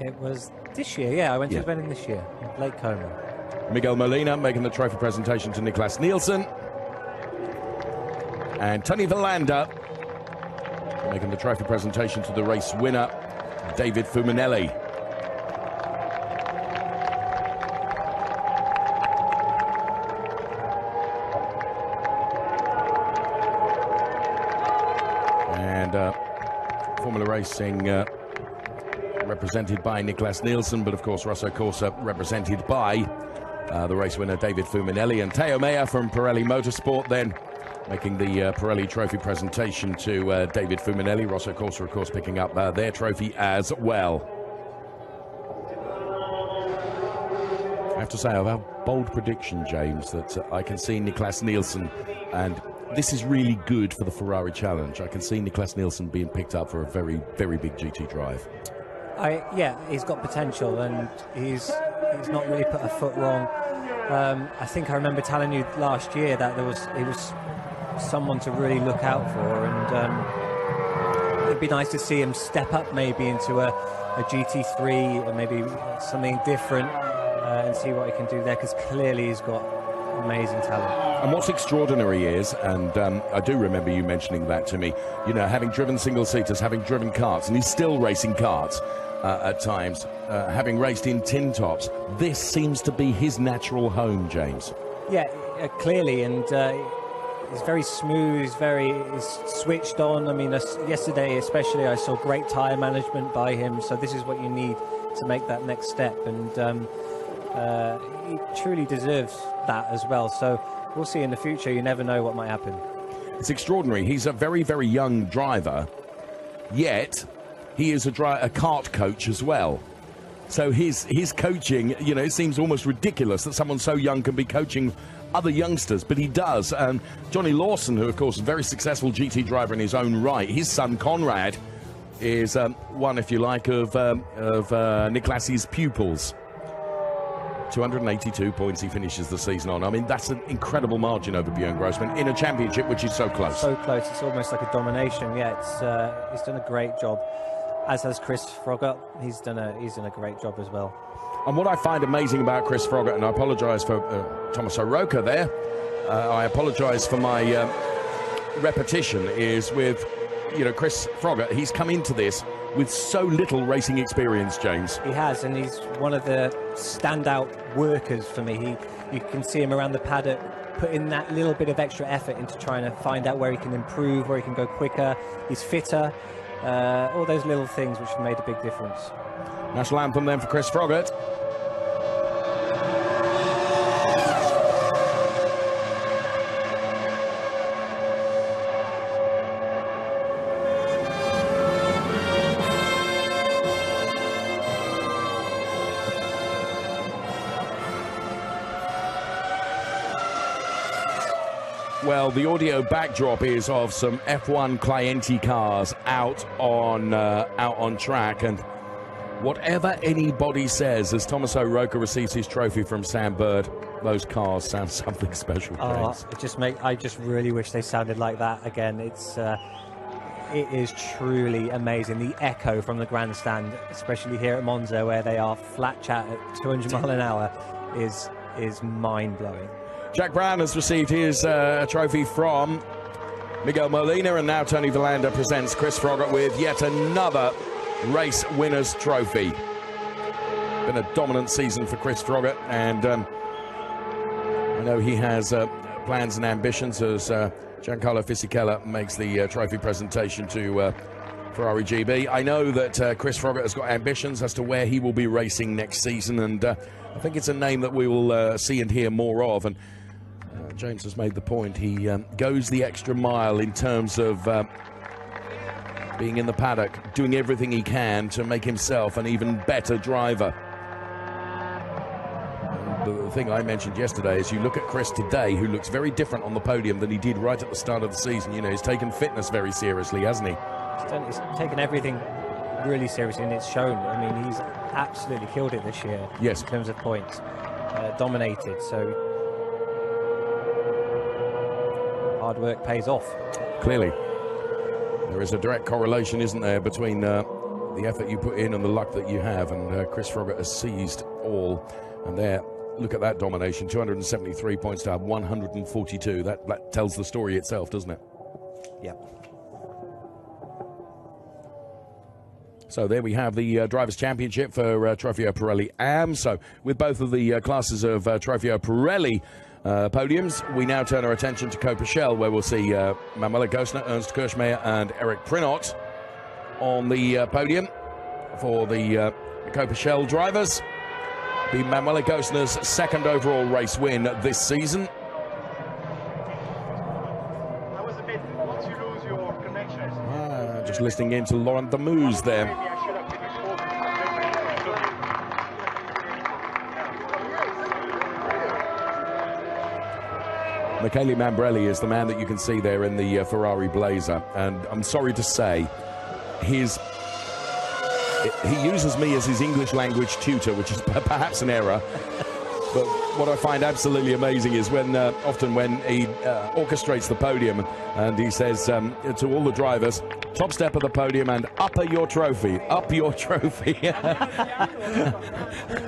[SPEAKER 1] it?
[SPEAKER 2] It was this year, yeah. I went to his wedding this year in Lake Como.
[SPEAKER 1] Miguel Molina making the trophy presentation to Niklas Nielsen. And Tony Verlander making the trophy presentation to the race winner, David Fuminelli. And Formula Racing represented by Niklas Nielsen, but of course Rosso Corsa represented by the race winner David Fuminelli. And Teo Meyer from Pirelli Motorsport then making the Pirelli trophy presentation to David Fuminelli. Rosso Corsa, of course, picking up their trophy as well. I have to say, I have a bold prediction, James, that I can see Niklas Nielsen, and this is really good for the Ferrari Challenge. I can see Niklas Nielsen being picked up for a very, very big GT drive.
[SPEAKER 2] Yeah, he's got potential, and he's not really put a foot wrong. I think I remember telling you last year that he was someone to really look out for, and it'd be nice to see him step up maybe into a GT3 or maybe something different, and see what he can do there, because clearly he's got amazing talent.
[SPEAKER 1] And what's extraordinary is, and I do remember you mentioning that to me, you know, having driven single-seaters, having driven karts, and he's still racing karts at times, having raced in tin tops, this seems to be his natural home, James.
[SPEAKER 2] Yeah, clearly, and he's very smooth, he's switched on. I mean, yesterday especially, I saw great tyre management by him, so this is what you need to make that next step, and he truly deserves that as well. So we'll see in the future. You never know what might happen.
[SPEAKER 1] It's extraordinary. He's a very, very young driver, yet he is a kart coach as well. So his coaching, you know, it seems almost ridiculous that someone so young can be coaching other youngsters, but he does. And Johnny Lawson, who of course is a very successful GT driver in his own right, his son Conrad is one, if you like, of Niklas's pupils. 282 points he finishes the season on. I mean, that's an incredible margin over Björn Grossman in a championship which is so close.
[SPEAKER 2] So close, it's almost like a domination. Yeah, he's done a great job, as has Chris Froggatt. He's done a great job as well.
[SPEAKER 1] And what I find amazing about Chris Froggatt, and I apologise for Thomas O'Rourke there, I apologise for my repetition, is with, you know, Chris Froggatt, he's come into this with so little racing experience, James.
[SPEAKER 2] He has, and he's one of the standout workers for me. You can see him around the paddock putting that little bit of extra effort into trying to find out where he can improve, where he can go quicker, he's fitter, all those little things which have made a big difference.
[SPEAKER 1] National anthem then for Chris Froggatt. Well, the audio backdrop is of some F1 Clienti cars out on track, and whatever anybody says, as Thomas O'Rourke receives his trophy from Sam Bird, those cars sound something special.
[SPEAKER 2] I just really wish they sounded like that again. It is truly amazing. The echo from the grandstand, especially here at Monza, where they are flat chat at 200 mile an hour, is mind-blowing.
[SPEAKER 1] Jack Brown has received his trophy from Miguel Molina, and now Tony Villander presents Chris Froggatt with yet another race winner's trophy. Been a dominant season for Chris Froggatt, and I know he has plans and ambitions as Giancarlo Fisichella makes the trophy presentation to Ferrari GB. I know that Chris Froggatt has got ambitions as to where he will be racing next season, and I think it's a name that we will see and hear more of. And James has made the point. He goes the extra mile in terms of being in the paddock, doing everything he can to make himself an even better driver. And the thing I mentioned yesterday is you look at Chris today, who looks very different on the podium than he did right at the start of the season. You know, he's taken fitness very seriously, hasn't he?
[SPEAKER 2] He's taken everything really seriously, and it's shown. I mean, he's absolutely killed it this year.
[SPEAKER 1] Yes.
[SPEAKER 2] In terms of points, dominated. So hard work pays off.
[SPEAKER 1] Clearly. There is a direct correlation, isn't there, between the effort you put in and the luck that you have, and Chris Froggatt has seized all. And there, look at that domination, 273 points to have 142. That tells the story itself, doesn't it?
[SPEAKER 2] Yep.
[SPEAKER 1] So there we have the Drivers' Championship for Trofeo Pirelli AM. So with both of the classes of Trofeo Pirelli podiums, we now turn our attention to Coperchel, where we'll see Manuela Gosner, Ernst Kirschmeyer and Eric Prinot on the podium for the Coperchel drivers. Be Manuela Gosner's second overall race win this season. Just listening in to Laurent Damouz there. Michele Mambrelli is the man that you can see there in the Ferrari blazer, and I'm sorry to say, he uses me as his English language tutor, which is perhaps an error. But what I find absolutely amazing is when often when he orchestrates the podium and he says to all the drivers, top step of the podium and up your trophy,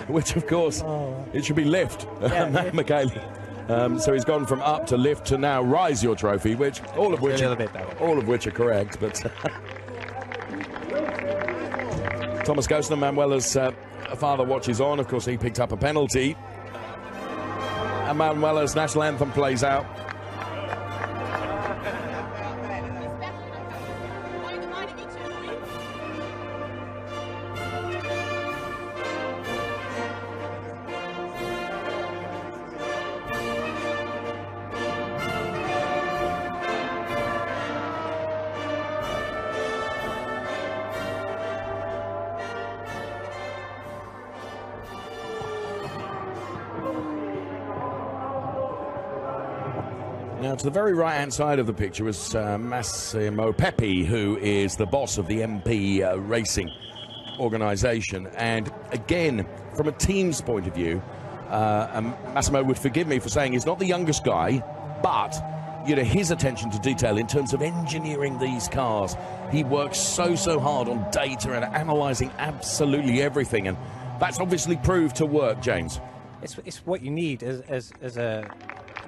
[SPEAKER 1] which of course it should be lift, Michele. So he's gone from up to lift to now rise your trophy, which all of which are correct. But Thomas Gosner, Manuela's father, watches on. Of course, he picked up a penalty. And Manuela's national anthem plays out. Now, to the very right-hand side of the picture was Massimo Peppi, who is the boss of the MP Racing organisation. And again, from a team's point of view, Massimo would forgive me for saying he's not the youngest guy, but his attention to detail in terms of engineering these cars. He works so hard on data and analysing absolutely everything, and that's obviously proved to work, James.
[SPEAKER 2] It's what you need as a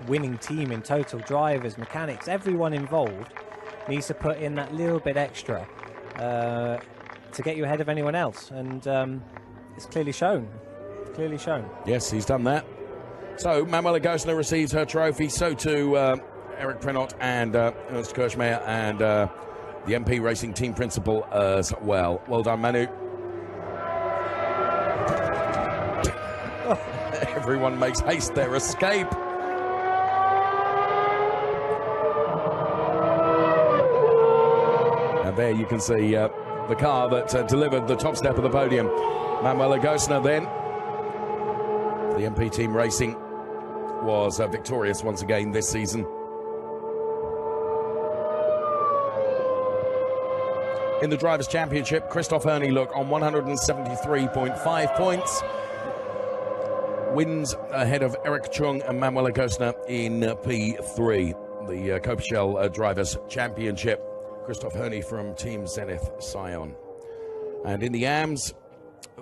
[SPEAKER 2] winning team in total. Drivers, mechanics, everyone involved needs to put in that little bit extra to get you ahead of anyone else, and it's clearly shown.
[SPEAKER 1] Yes, he's done that. So Manuela Gosner receives her trophy, so too Eric Prenot and Ernst Kirchmeier and the MP Racing team principal as well. Well done, Manu. Everyone makes haste their escape. And there you can see the car that delivered the top step of the podium. Manuela Gosner then, the MP Team Racing, was victorious once again this season. In the Drivers' Championship, Christoph Herney on 173.5 points. Wins ahead of Eric Chung and Manuela Gosner in P3, the Copachel Drivers' Championship. Christoph Herney from Team Zenith Sion. And in the AMS,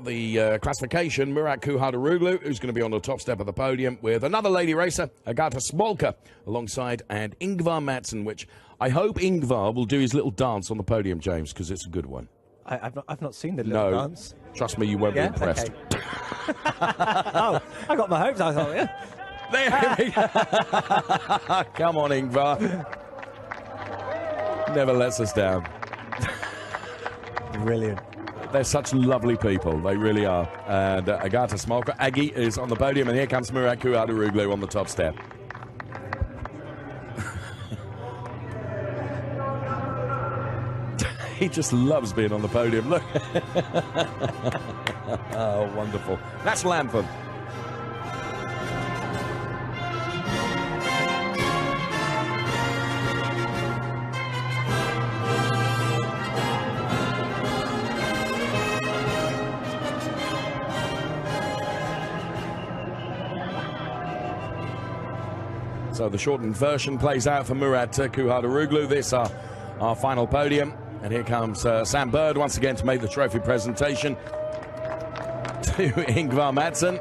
[SPEAKER 1] the classification, Murat Kuhadaroglu, who's going to be on the top step of the podium with another lady racer, Agata Smolka, alongside, and Ingvar Madsen, which I hope Ingvar will do his little dance on the podium, James, because it's a good one.
[SPEAKER 2] I've not seen the little dance.
[SPEAKER 1] Trust me, you won't be impressed.
[SPEAKER 2] Okay. Oh, I got my hopes. I thought, yeah.
[SPEAKER 1] There we go. Come on, Ingvar. Never lets us down.
[SPEAKER 2] Brilliant.
[SPEAKER 1] They're such lovely people. They really are. And Agata Smolka, Aggie, is on the podium, and here comes Murat Kuhadaroglu on the top step. He just loves being on the podium. Look. Oh, wonderful. National anthem. So the shortened version plays out for Murat Kuhadaroglu. This our final podium. And here comes Sam Bird once again to make the trophy presentation to Ingvar Madsen.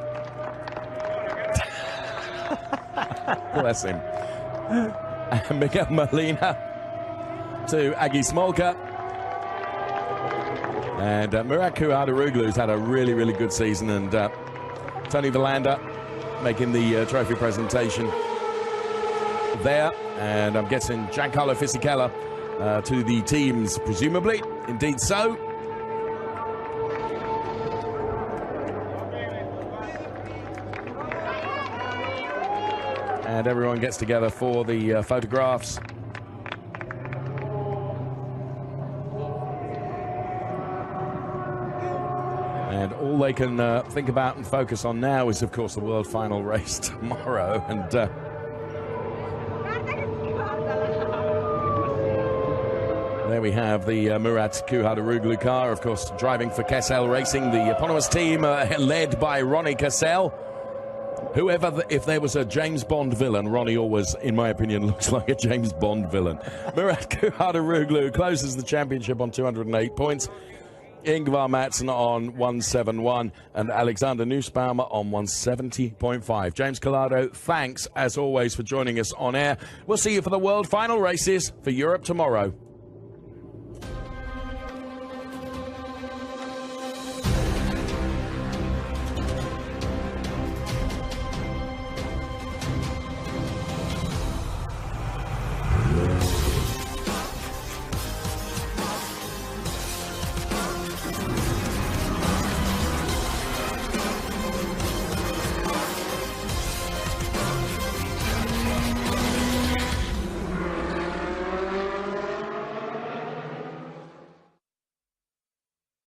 [SPEAKER 1] Bless him. And Miguel Molina to Aggie Smolka. And Murat Kuhadaroglu's had a really, really good season. And Tony Verlander making the trophy presentation there. And I'm guessing Giancarlo Fisichella to the teams, presumably. Indeed so. And everyone gets together for the photographs. And all they can think about and focus on now is, of course, the world final race tomorrow. And there we have the Murat Kuhadaroglu car, of course, driving for Kessel Racing, the eponymous team led by Ronnie Kessel. Whoever, if there was a James Bond villain, Ronnie always, in my opinion, looks like a James Bond villain. Murat Kuhadaroglu closes the championship on 208 points. Ingvar Mattson on 171 and Alexander Nussbaumer on 170.5. James Collado, thanks as always for joining us on air. We'll see you for the world final races for Europe tomorrow.